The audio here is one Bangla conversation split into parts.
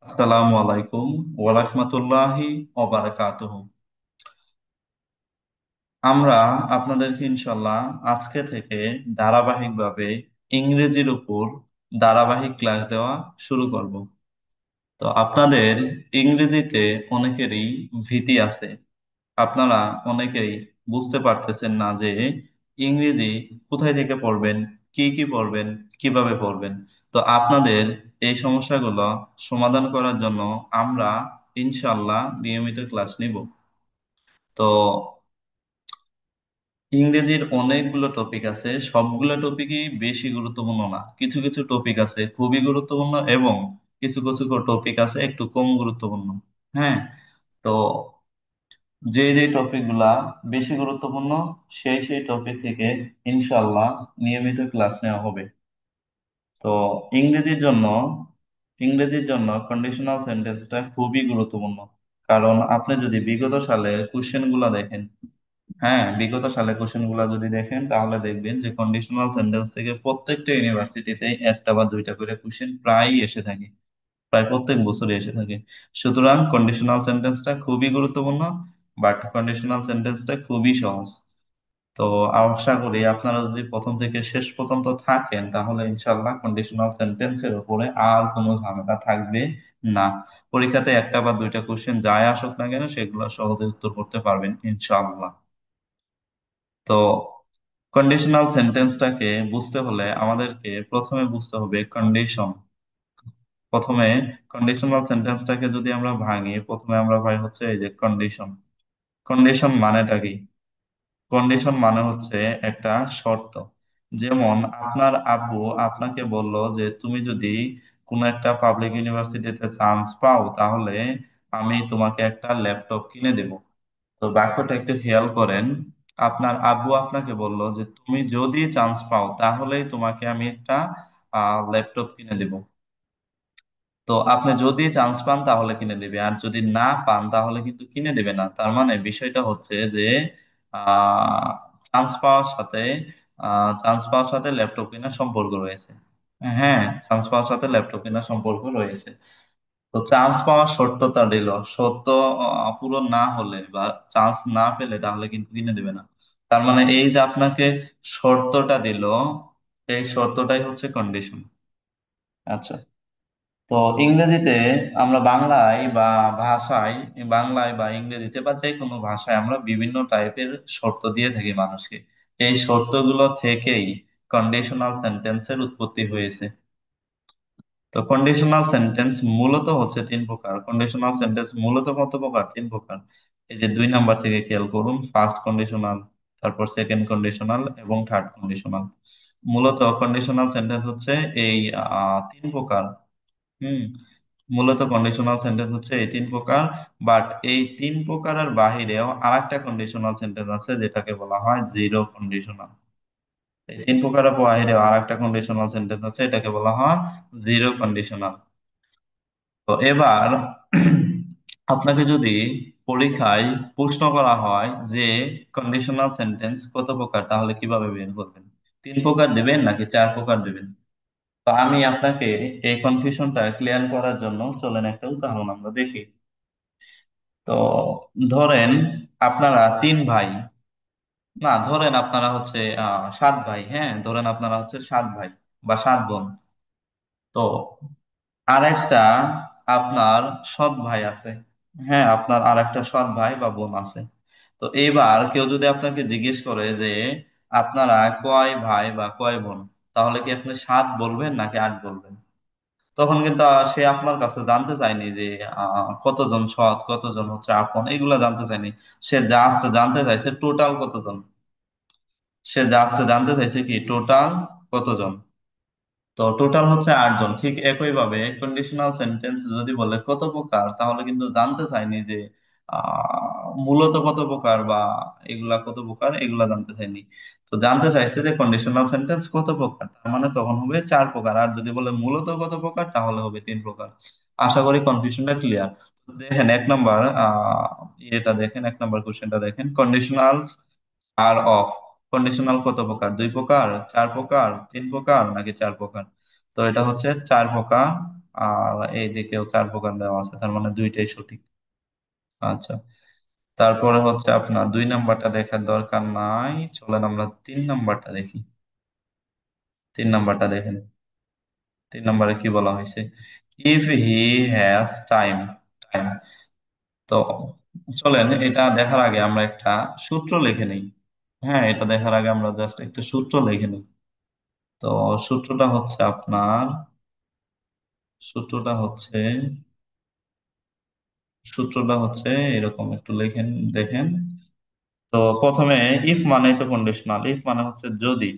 আসসালামু আলাইকুম ওয়া রাহমাতুল্লাহি ওয়া বারাকাতুহু। আমরা আপনাদেরকে ইনশাল্লাহ আজকে থেকে ধারাবাহিকভাবে ইংরেজির উপর ধারাবাহিক ক্লাস দেওয়া শুরু করব। তো আপনাদের ইংরেজিতে অনেকেরই ভীতি আছে। আপনারা অনেকেই বুঝতে পারতেছেন না যে ইংরেজি কোথায় থেকে পড়বেন, কি কি পড়বেন, কিভাবে পড়বেন। তো আপনাদের এই সমস্যাগুলো সমাধান করার জন্য আমরা ইনশাল্লাহ নিয়মিত ক্লাস নিব। তো ইংরেজির অনেকগুলো টপিক আছে, সবগুলো টপিকই বেশি গুরুত্বপূর্ণ না। কিছু কিছু টপিক আছে খুবই গুরুত্বপূর্ণ এবং কিছু কিছু টপিক আছে একটু কম গুরুত্বপূর্ণ। হ্যাঁ। তো যে যে টপিক গুলা বেশি গুরুত্বপূর্ণ সেই সেই টপিক থেকে ইনশাল্লাহ নিয়মিত ক্লাস নেওয়া হবে। তো ইংরেজির জন্য ইংরেজির জন্য কন্ডিশনাল সেন্টেন্সটা খুবই গুরুত্বপূর্ণ। কারণ আপনি যদি বিগত সালের কোশ্চেন গুলা দেখেন, হ্যাঁ, বিগত সালের কোশ্চেন গুলা যদি দেখেন তাহলে দেখবেন যে কন্ডিশনাল সেন্টেন্স থেকে প্রত্যেকটা ইউনিভার্সিটিতে একটা বা দুইটা করে কোশ্চেন প্রায়ই এসে থাকে, প্রায় প্রত্যেক বছরই এসে থাকে। সুতরাং কন্ডিশনাল সেন্টেন্সটা খুবই গুরুত্বপূর্ণ, বাট কন্ডিশনাল সেন্টেন্সটা খুবই সহজ। তো আশা করি আপনারা যদি প্রথম থেকে শেষ পর্যন্ত থাকেন তাহলে ইনশাল্লাহ কন্ডিশনাল সেন্টেন্সের উপরে আর কোনো ঝামেলা থাকবে না। পরীক্ষাতে একটা বা দুইটা কোশ্চেন যাই আসুক না কেন সেগুলো সহজে উত্তর করতে পারবেন ইনশাআল্লাহ। তো কন্ডিশনাল সেন্টেন্সটাকে বুঝতে হলে আমাদেরকে প্রথমে বুঝতে হবে কন্ডিশন। প্রথমে কন্ডিশনাল সেন্টেন্সটাকে যদি আমরা ভাঙি, প্রথমে আমরা ভাই হচ্ছে এই যে কন্ডিশন। কন্ডিশন মানেটা কি? কন্ডিশন মানে হচ্ছে একটা শর্ত। যেমন আপনার আব্বু আপনাকে বলল যে তুমি যদি কোনো একটা পাবলিক ইউনিভার্সিটিতে চান্স পাও তাহলে আমি তোমাকে একটা ল্যাপটপ কিনে দেব। তো বাক্যটা একটু খেয়াল করেন। আপনার আব্বু আপনাকে বলল যে তুমি যদি চান্স পাও তাহলেই তোমাকে আমি একটা ল্যাপটপ কিনে দেব। তো আপনি যদি চান্স পান তাহলে কিনে দিবে, আর যদি না পান তাহলে কিন্তু কিনে দিবে না। তার মানে বিষয়টা হচ্ছে যে চান্স পাওয়ার সাথে চান্স পাওয়ার সাথে ল্যাপটপ কেনার সম্পর্ক রয়েছে। হ্যাঁ, চান্স পাওয়ার সাথে ল্যাপটপ কেনার সম্পর্ক রয়েছে। তো চান্স পাওয়ার শর্তটা দিল, সত্য পূরণ না হলে বা চান্স না পেলে তাহলে কিন্তু কিনে দিবে না। তার মানে এই যে আপনাকে শর্তটা দিল, এই শর্তটাই হচ্ছে কন্ডিশন। আচ্ছা। তো ইংরেজিতে আমরা বাংলায় বা ইংরেজিতে বা যে কোনো ভাষায় আমরা বিভিন্ন টাইপের শর্ত দিয়ে থাকি মানুষকে। এই শর্তগুলো থেকেই কন্ডিশনাল সেন্টেন্সের উৎপত্তি হয়েছে। তো কন্ডিশনাল সেন্টেন্স মূলত হচ্ছে তিন প্রকার। কন্ডিশনাল সেন্টেন্স মূলত কত প্রকার? তিন প্রকার। এই যে 2 নাম্বার থেকে খেয়াল করুন, ফার্স্ট কন্ডিশনাল, তারপর সেকেন্ড কন্ডিশনাল এবং থার্ড কন্ডিশনাল। মূলত কন্ডিশনাল সেন্টেন্স হচ্ছে এই তিন প্রকার। হুম। মূলত কন্ডিশনাল সেন্টেন্স হচ্ছে এই তিন প্রকার। বাট এই তিন প্রকারের বাহিরেও আরেকটা কন্ডিশনাল সেন্টেন্স আছে যেটাকে বলা হয় জিরো কন্ডিশনাল। এই তিন প্রকারের বাহিরেও আরেকটা কন্ডিশনাল সেন্টেন্স আছে, এটাকে বলা হয় জিরো কন্ডিশনাল। তো এবার আপনাকে যদি পরীক্ষায় প্রশ্ন করা হয় যে কন্ডিশনাল সেন্টেন্স কত প্রকার, তাহলে কিভাবে বের করবেন? 3 প্রকার দেবেন নাকি 4 প্রকার দেবেন? তো আমি আপনাকে এই কনফিউশনটা ক্লিয়ার করার জন্য চলেন একটা উদাহরণ আমরা দেখি। তো ধরেন আপনারা 3 ভাই, না ধরেন আপনারা হচ্ছে 7 ভাই, হ্যাঁ ধরেন আপনারা হচ্ছে 7 ভাই বা 7 বোন। তো আরেকটা আপনার সৎ ভাই আছে। হ্যাঁ, আপনার আরেকটা সৎ ভাই বা বোন আছে। তো এইবার কেউ যদি আপনাকে জিজ্ঞেস করে যে আপনারা কয় ভাই বা কয় বোন, তাহলে কি আপনি 7 বলবেন নাকি 8 বলবেন? তখন কিন্তু সে আপনার কাছে জানতে চায়নি যে কতজন সৎ কতজন হচ্ছে আপন, এগুলা জানতে চায়নি। সে জাস্ট জানতে চাইছে টোটাল কতজন। সে জাস্ট জানতে চাইছে কি টোটাল কতজন। তো টোটাল হচ্ছে 8 জন। ঠিক একই ভাবে কন্ডিশনাল সেন্টেন্স যদি বলে কত প্রকার, তাহলে কিন্তু জানতে চাইনি যে মূলত কত প্রকার বা এগুলা কত প্রকার, এগুলা জানতে চাইনি। তো জানতে চাইছে যে কন্ডিশনাল সেন্টেন্স কত প্রকার, তার মানে তখন হবে 4 প্রকার। আর যদি বলে মূলত কত প্রকার তাহলে হবে 3 প্রকার। আশা করি কনফিউশনটা ক্লিয়ার। দেখেন 1 নাম্বার এটা দেখেন, 1 নাম্বার কোশ্চেনটা দেখেন, কন্ডিশনাল আর অফ। কন্ডিশনাল কত প্রকার? 2 প্রকার, 4 প্রকার, 3 প্রকার নাকি 4 প্রকার? তো এটা হচ্ছে 4 প্রকার। আর এইদিকেও 4 প্রকার দেওয়া আছে, তার মানে দুইটাই সঠিক। আচ্ছা, তারপরে হচ্ছে আপনার 2 নাম্বারটা দেখার দরকার নাই, চলেন আমরা 3 নাম্বারটা দেখি। 3 নাম্বারটা দেখেন। 3 নাম্বারে কি বলা হয়েছে? If he has time. Time. তো চলেন এটা দেখার আগে আমরা একটা সূত্র লিখে নিই। হ্যাঁ, এটা দেখার আগে আমরা জাস্ট একটা সূত্র লিখে নিই। তো সূত্রটা হচ্ছে আপনার, সূত্রটা হচ্ছে সূত্রটা হচ্ছে এরকম, একটু লেখেন, দেখেন। তো প্রথমে ইফ মানে তো কন্ডিশনাল, ইফ মানে হচ্ছে যদি।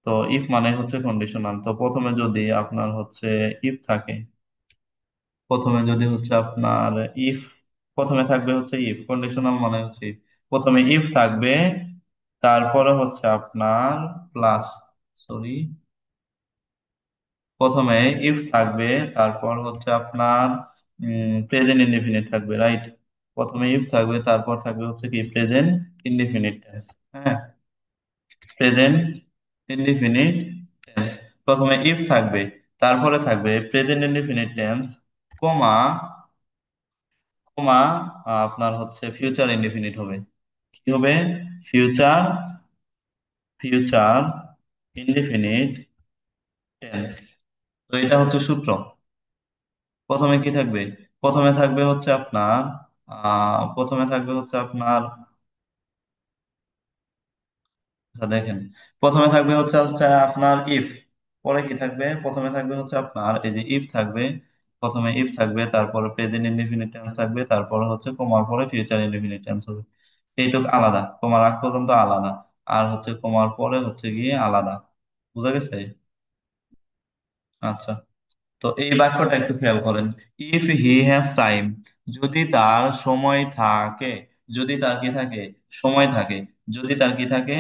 তো ইফ মানে হচ্ছে কন্ডিশনাল, তো প্রথমে যদি আপনার হচ্ছে ইফ থাকে, প্রথমে যদি হচ্ছে আপনার ইফ, প্রথমে থাকবে হচ্ছে ইফ, কন্ডিশনাল মানে হচ্ছে if। প্রথমে ইফ থাকবে, তারপরে হচ্ছে আপনার প্লাস, সরি, প্রথমে ইফ থাকবে, তারপর হচ্ছে আপনার প্রেজেন্ট ইনডিফিনিট থাকবে, রাইট। প্রথমে ইফ থাকবে, তারপর থাকবে হচ্ছে কি প্রেজেন্ট ইনডিফিনিট টেন্স। হ্যাঁ, প্রেজেন্ট ইনডিফিনিট টেন্স। প্রথমে ইফ থাকবে, তারপরে থাকবে প্রেজেন্ট ইনডিফিনিট টেন্স, কমা, কমা, আপনার হচ্ছে ফিউচার ইনডিফিনিট হবে। কি হবে? Future, future indefinite tense. তো এটা হচ্ছে সূত্র। প্রথমে কি থাকবে? প্রথমে থাকবে হচ্ছে আপনার, প্রথমে থাকবে হচ্ছে আপনার, আচ্ছা দেখেন, প্রথমে থাকবে হচ্ছে হচ্ছে আপনার ইফ, পরে কি থাকবে? প্রথমে থাকবে হচ্ছে আপনার এই যে ইফ থাকবে, প্রথমে ইফ থাকবে, তারপরে প্রেজেন্ট ইনডিফিনিট টেন্স থাকবে, তারপরে হচ্ছে কমার পরে ফিউচার ইনডিফিনিট টেন্স হবে। এইটুক আলাদা, কমার আগ পর্যন্ত আলাদা, আর হচ্ছে কমার পরে হচ্ছে গিয়ে আলাদা। বুঝা গেছে? আচ্ছা, তো এই বাক্যটা একটু খেয়াল করেন। ইফ হি হ্যাজ টাইম, যদি তার সময় থাকে, যদি তার কি থাকে? সময় থাকে। যদি তার কি থাকে?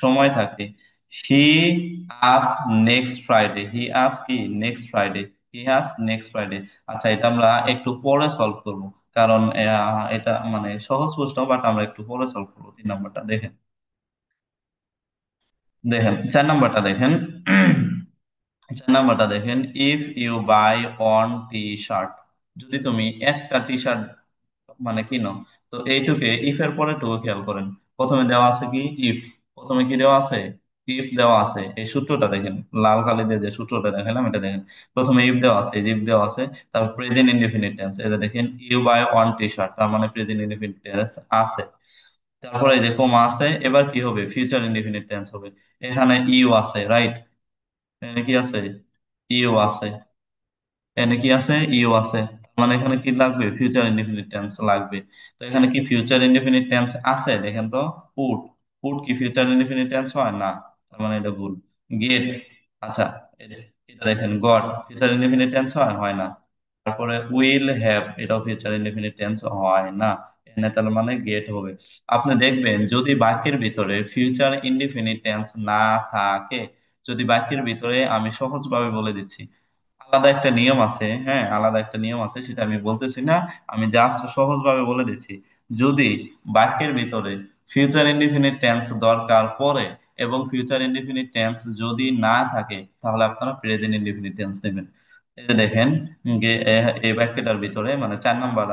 সময় থাকে। হি আস নেক্সট ফ্রাইডে, হি আস কি next Friday, he has next Friday. আচ্ছা, এটা আমরা একটু পরে সলভ করব, কারণ এটা মানে সহজ প্রশ্ন, বাট আমরা একটু পরে সলভ করবো। 3 নাম্বারটা দেখেন, দেখেন 4 নাম্বারটা দেখেন। 4 নাম্বারটা দেখেন, if you buy one T shirt, যদি তুমি একটা টি শার্ট মানে কিনো। তো এইটুকে ইফ এর পরে টু খেয়াল করেন। প্রথমে দেওয়া আছে কি ইফ, প্রথমে কি দেওয়া আছে? ইফ দেওয়া আছে। এই সূত্রটা দেখেন, লাল কালি দিয়ে যে সূত্রটা দেখালাম এটা দেখেন। প্রথমে ইফ দেওয়া আছে, এই ইফ দেওয়া আছে, তারপর প্রেজেন্ট ইনডেফিনিট টেন্স, এটা দেখেন you buy one T shirt, তার মানে প্রেজেন্ট ইনডেফিনিট টেন্স আছে। তারপরে এই যে কমা আছে, এবার কি হবে? ফিউচার ইনডেফিনিট টেন্স হবে। এখানে ইউ আছে, রাইট। এখানে কি আছে? ইউ আছে। এখানে কি আছে? ইউ আছে। তার মানে এখানে কি লাগবে? ফিউচার ইনডিফিনিট টেন্স লাগবে। তো এখানে কি ফিউচার ইনডিফিনিট টেন্স আছে? দেখেন তো, উড, উড কি ফিউচার ইনডিফিনিট টেন্স হয় না? তার মানে এটা ভুল। গেট, আচ্ছা, এটা দেখেন গট ফিউচার ইনডিফিনিট টেন্স হয়? হয় না। তারপরে উইল হ্যাভ, এটাও ফিউচার ইনডিফিনিট টেন্স হয় না। এখানে তার মানে গেট হবে। আপনি দেখবেন যদি বাক্যের ভিতরে ফিউচার ইনডিফিনিট টেন্স না থাকে, যদি বাক্যের ভিতরে, আমি সহজভাবে বলে দিচ্ছি, আলাদা একটা নিয়ম আছে, হ্যাঁ আলাদা একটা নিয়ম আছে, সেটা আমি বলতেছি না, আমি জাস্ট সহজ ভাবে বলে দিচ্ছি। যদি বাক্যের ভিতরে ফিউচার ইনডিফিনিট টেন্স দরকার পড়ে এবং ফিউচার ইনডিফিনিট টেন্স যদি না থাকে, তাহলে আপনারা প্রেজেন্ট ইনডিফিনিট টেন্স নেবেন। এই যে দেখেন, এই বাক্যটার ভিতরে মানে 4 নাম্বার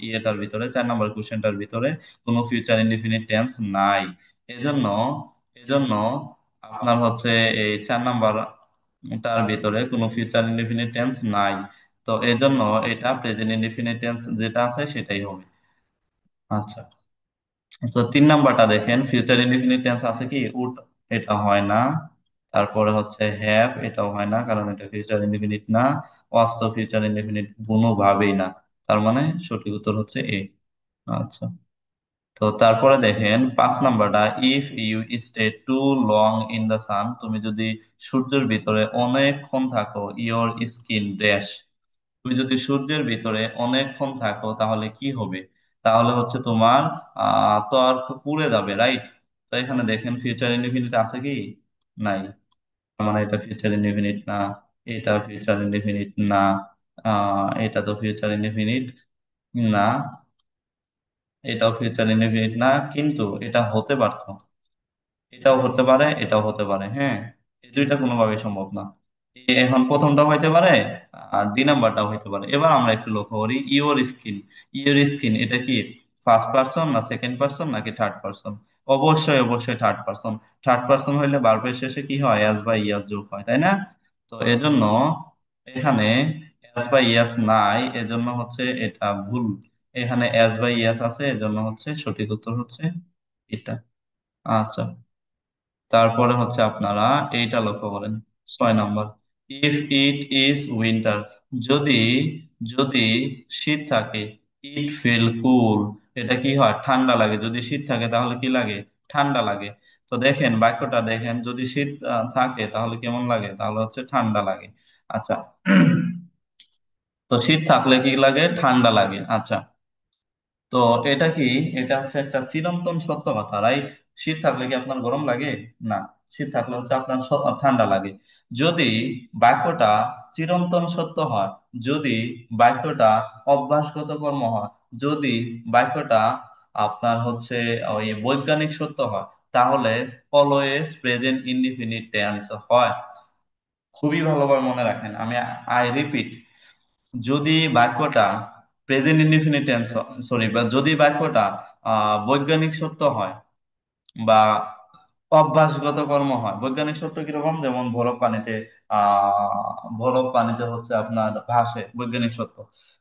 ইয়েটার ভিতরে, 4 নাম্বার কোশ্চেনটার ভিতরে কোনো ফিউচার ইনডিফিনিট টেন্স নাই। এজন্য, এজন্য আপনার হচ্ছে এই 4 নাম্বার তার ভিতরে কোনো ফিউচার ইনডিফিনিট টেন্স নাই। তো এজন্য এটা প্রেজেন্ট ইনডিফিনিট টেন্স যেটা আছে সেটাই হবে। আচ্ছা, তো 3 নাম্বারটা দেখেন, ফিউচার ইনডিফিনিট টেন্স আছে কি উড, এটা হয় না। তারপরে হচ্ছে হ্যাভ, এটাও হয় না, কারণ এটা ফিউচার ইনডিফিনিট না। ওয়াজ তো ফিউচার ইনডিফিনিট কোনোভাবেই না। তার মানে সঠিক উত্তর হচ্ছে এ। আচ্ছা, তো তারপরে দেখেন 5 নাম্বারটা, if you stay too long in the sun, তুমি যদি সূর্যের ভিতরে অনেকক্ষণ থাকো, ইওর স্কিন ড্যাশ, তুমি যদি সূর্যের ভিতরে অনেকক্ষণ থাকো তাহলে কি হবে? তাহলে হচ্ছে তোমার ত্বক পুড়ে যাবে, রাইট। তো এখানে দেখেন ফিউচার ইনডিফিনিট আছে কি? নাই। তার মানে এটা ফিউচার ইনডিফিনিট না, এটা ফিউচার ইনডিফিনিট না, এটা তো ফিউচার ইনডিফিনিট না, এটাও ফিউচার ইনডিফিনিট না, কিন্তু এটা হতে পারতো, এটাও হতে পারে, এটাও হতে পারে, হ্যাঁ। এই দুইটা কোনোভাবেই সম্ভব না। এখন প্রথমটা হইতে পারে আর 2 নাম্বারটাও হইতে পারে। এবার আমরা একটু লক্ষ্য করি ইওর স্কিন এটা কি ফার্স্ট পার্সন না সেকেন্ড পার্সন নাকি থার্ড পার্সন? অবশ্যই অবশ্যই থার্ড পার্সন। থার্ড পার্সন হইলে ভার্বের শেষে কি হয়, অ্যাস বা ইয়াস যোগ হয়, তাই না? তো এজন্য এখানে অ্যাস বা ইয়াস নাই, এজন্য হচ্ছে এটা ভুল। এখানে অ্যাস বা ইয়াস আছে, এজন্য হচ্ছে সঠিক উত্তর হচ্ছে এটা। আচ্ছা, তারপরে হচ্ছে আপনারা এইটা লক্ষ্য করেন, 6 নম্বর। ইফ ইট ইজ উইন্টার, যদি যদি শীত থাকে, ইট ফিল কুল, এটা কি হয়, ঠান্ডা লাগে। যদি শীত থাকে তাহলে কি লাগে, ঠান্ডা লাগে। তো দেখেন বাক্যটা দেখেন, যদি শীত থাকে তাহলে কেমন লাগে, তাহলে হচ্ছে ঠান্ডা লাগে। আচ্ছা, তো শীত থাকলে কি লাগে, ঠান্ডা লাগে। আচ্ছা, তো এটা কি, এটা হচ্ছে একটা চিরন্তন সত্য কথা, রাইট? শীত থাকলে কি আপনার গরম লাগে? না। শীত থাকলে হচ্ছে আপনার ঠান্ডা লাগে। যদি বাক্যটা চিরন্তন সত্য হয়, যদি বাক্যটা অভ্যাসগত কর্ম হয়, যদি বাক্যটা আপনার হচ্ছে ওই বৈজ্ঞানিক সত্য হয়, তাহলে অলওয়েজ প্রেজেন্ট ইনডিফিনিট টেন্স হয়। খুবই ভালোভাবে মনে রাখেন, আমি আই রিপিট, যদি বাক্যটা প্রেজেন্ট ইনডিফিনিট টেন্স, সরি, বা যদি বাক্যটা বৈজ্ঞানিক সত্য হয় বা অভ্যাসগত কর্ম হয়। বৈজ্ঞানিক সত্য কিরকম, যেমন বরফ পানিতে হচ্ছে আপনার ভাসে, বৈজ্ঞানিক সত্য।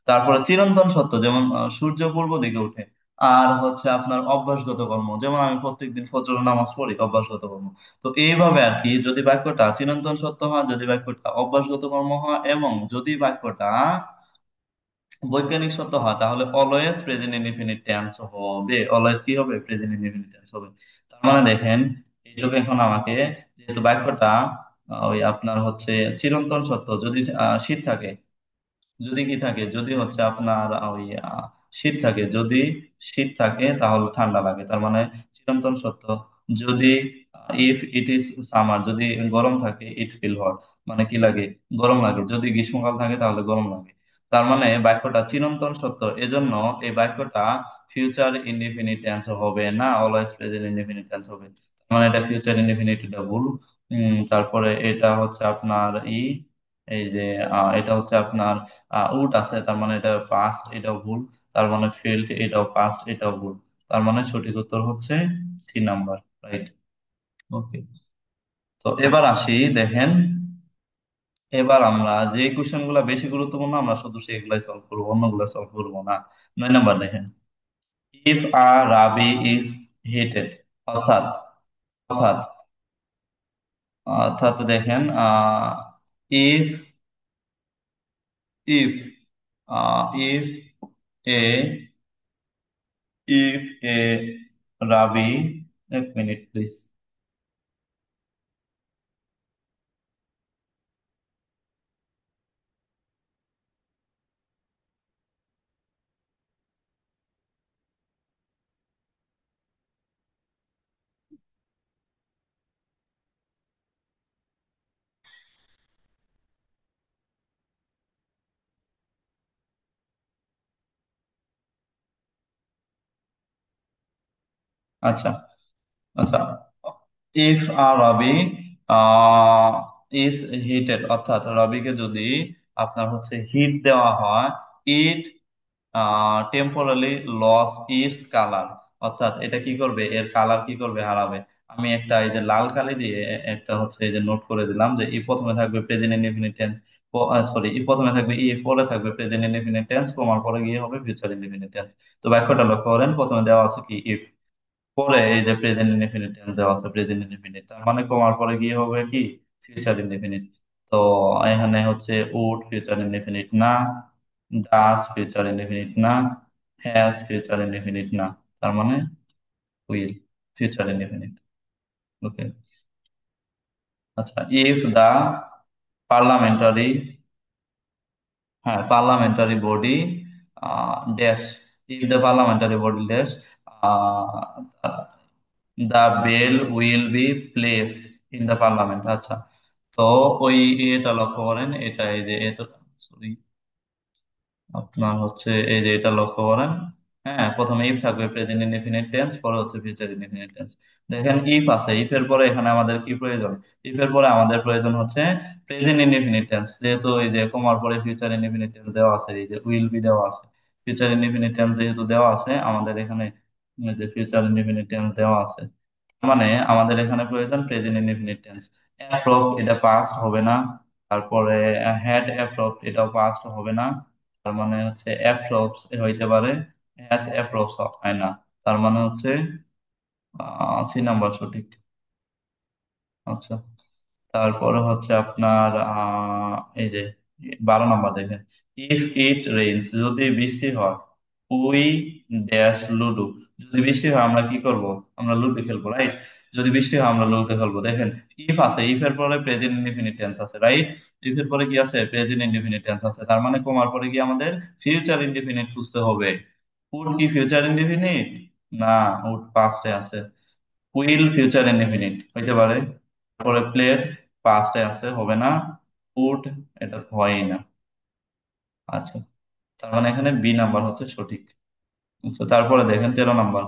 তারপরে চিরন্তন সত্য, যেমন সূর্য পূর্ব দিকে ওঠে। আর হচ্ছে আপনার অভ্যাসগত কর্ম, যেমন আমি প্রত্যেকদিন ফজর নামাজ পড়ি, অভ্যাসগত কর্ম। তো এইভাবে আর কি, যদি বাক্যটা চিরন্তন সত্য হয়, যদি বাক্যটা অভ্যাসগত কর্ম হয়, এবং যদি বাক্যটা বৈজ্ঞানিক সত্য হয়, তাহলে অলওয়েজ প্রেজেন্ট ইনডিফিনিট টেন্স হবে। অলওয়েজ কি হবে, প্রেজেন্ট ইনডিফিনিট টেন্স হবে। তার মানে দেখেন, এইটুকু এখন আমাকে, যেহেতু বাক্যটা ওই আপনার হচ্ছে চিরন্তন সত্য, যদি শীত থাকে, যদি কি থাকে, যদি হচ্ছে আপনার ওই শীত থাকে, যদি শীত থাকে তাহলে ঠান্ডা লাগে, তার মানে চিরন্তন সত্য। যদি ইফ ইট ইজ সামার, যদি গরম থাকে, ইট ফিল হট, মানে কি লাগে, গরম লাগে। যদি গ্রীষ্মকাল থাকে তাহলে গরম লাগে। তার মানে বাক্যটা চিরন্তন সত্য, এজন্য এই বাক্যটা ফিউচার ইনডিফিনিট টেন্স হবে না, অলওয়েজ প্রেজেন্ট ইনডিফিনিট টেন্স হবে। তার মানে এটা ফিউচার ইনডিফিনিট, এটা ভুল। তারপরে এটা হচ্ছে আপনার এই যে এটা হচ্ছে আপনার উড আছে, তার মানে এটা পাস্ট, এটাও ভুল। তার মানে ফেল্ড, এটাও পাস্ট, এটাও ভুল। তার মানে সঠিক উত্তর হচ্ছে 3 নাম্বার, রাইট? ওকে, তো এবার আসি, দেখেন, এবার আমরা যে কোশ্চেন গুলা বেশি গুরুত্বপূর্ণ আমরা শুধু সেগুলাই সলভ করবো, অন্যগুলো সলভ করবো না। 9 নাম্বার দেখেন, if a Rabi is heated, অর্থাৎ অর্থাৎ অর্থাৎ দেখেন, if if if a if a ruby, এক মিনিট প্লিজ। আচ্ছা, আচ্ছা, if a ruby is heated, অর্থাৎ রবিকে যদি আপনার হচ্ছে হিট দেওয়া হয়, it temporally loss its colour, অর্থাৎ এটা কি করবে, এর কালার কি করবে, হারাবে। আমি একটা এই যে লাল কালি দিয়ে একটা হচ্ছে এই যে নোট করে দিলাম, যে ই প্রথমে থাকবে প্রেজেন্ট ইনডেফিনিট টেন্স, সরি, ই প্রথমে থাকবে, ই পরে থাকবে প্রেজেন্ট ইনডেফিনিট টেন্স, কমার পরে গিয়ে হবে ফিউচার ইনডেফিনিট টেন্স। তো বাক্যটা লক্ষ্য করেন, প্রথমে দেওয়া আছে কি ইফ, পরে এই যে প্রেজেন্ট ইনডেফিনিট টেন্স দেওয়া আছে, প্রেজেন্ট ইনডেফিনিট, তার মানে কমার পরে গিয়ে হবে কি ফিউচার ইনডেফিনিট। তো এখানে হচ্ছে উড ফিউচার ইনডেফিনিট না, ডাজ ফিউচার ইনডেফিনিট না, হ্যাজ ফিউচার ইনডেফিনিট না, তার মানে উইল ফিউচার ইনডেফিনিট। ওকে, আচ্ছা, ইফ দা পার্লামেন্টারি, হ্যাঁ, parliamentary body dash, if the parliamentary body dash the bill will be placed in the parliament. আচ্ছা, তো ওই এটা লক্ষ্য করেন, এটা এই যে এটা, সরি, আপনার হচ্ছে এই যে এটা লক্ষ্য করেন, হ্যাঁ, প্রথমে ইফ থাকবে, প্রেজেন্ট ইনডিফিনিট টেন্স, পরে হচ্ছে ফিউচার ইনডিফিনিট টেন্স। দেখেন ইফ আছে, ইফ এর পরে এখানে আমাদের কি প্রয়োজন? ইফ এর পরে আমাদের প্রয়োজন হচ্ছে প্রেজেন্ট ইনডিফিনিট টেন্স, যেহেতু এই যে কমার পরে ফিউচার ইনডিফিনিট টেন্স দেওয়া আছে, এই যে উইল বি দেওয়া আছে, ফিউচার ইনডিফিনিট টেন্স যেহেতু দেওয়া আছে আমাদের এখানে, এই যে ফিউচার ইনডিফিনিট টেন্স দেওয়া আছে, মানে আমাদের এখানে প্রয়োজন প্রেজেন্ট ইনডিফিনিট টেন্স। অ্যাপ্রোভ এটা পাস্ট হবে না, তারপরে হ্যাড অ্যাপ্রোভ এটাও পাস্ট হবে না, তার মানে হচ্ছে অ্যাপ্রোভস হইতে পারে, হ্যাজ অ্যাপ্রোভস হয় না, তার মানে হচ্ছে সি নাম্বার সঠিক। আচ্ছা, তারপরে হচ্ছে আপনার এই যে 12 নম্বর দেখেন, ইফ ইট রেইনস যদি বৃষ্টি হয়, উই ড্যাশ লুডো, যদি বৃষ্টি হয় আমরা কি করব? আমরা লুডো খেলবো, রাইট? যদি বৃষ্টি হয় আমরা লুডো খেলবো। দেখেন ইফ আছে, ইফ এর পরে প্রেজেন্ট ইনডিফিনিট টেন্স আছে, রাইট? ইফ এর পরে কি আছে? প্রেজেন্ট ইনডিফিনিট টেন্স আছে, তার মানে কমার পরে কি আমাদের ফিউচার ইনডিফিনিট খুঁজতে হবে। উড কি ফিউচার ইনডিফিনিট? না, উড পাস্টে আছে। উইল ফিউচার ইনডেফিনিট হইতে পারে, তারপরে প্লেড পাস্টে আছে, হবে না। উড এটা তো হয়ই না। আচ্ছা, তার মানে এখানে বি নাম্বার হচ্ছে সঠিক। আচ্ছা, তারপরে দেখেন 13 নম্বর,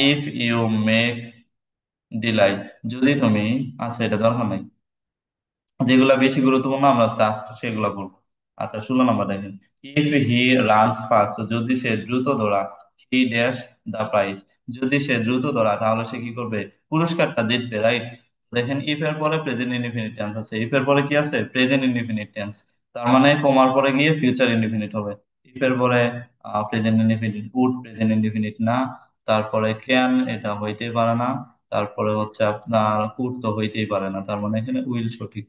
ইফ ইউ মেক ডিলাইট, যদি তুমি, আচ্ছা এটা দরকার নাই, যেগুলা বেশি গুরুত্বপূর্ণ আমরা জাস্ট সেগুলা বলবো। আচ্ছা, 16 নম্বর দেখেন, ইফ হি রানস ফাস্ট, যদি সে দ্রুত দৌড়ায়, হি ড্যাশ দা প্রাইজ, যদি সে দ্রুত দৌড়ায় তাহলে সে কি করবে? পুরস্কারটা জিতবে, রাইট? দেখেন ইফ এর পরে প্রেজেন্ট ইনডিফিনিট টেন্স আছে, ইফ এর পরে কি আছে? প্রেজেন্ট ইনডিফিনিট টেন্স, তার মানে কমার পরে গিয়ে ফিউচার ইনডিফিনিট হবে। ইফ এর পরে present indefinite, would present indefinite না, তারপরে ক্যান এটা হইতেই পারে না, তারপরে হচ্ছে আপনার কুড তো হইতেই পারে না, তার মানে এখানে উইল সঠিক।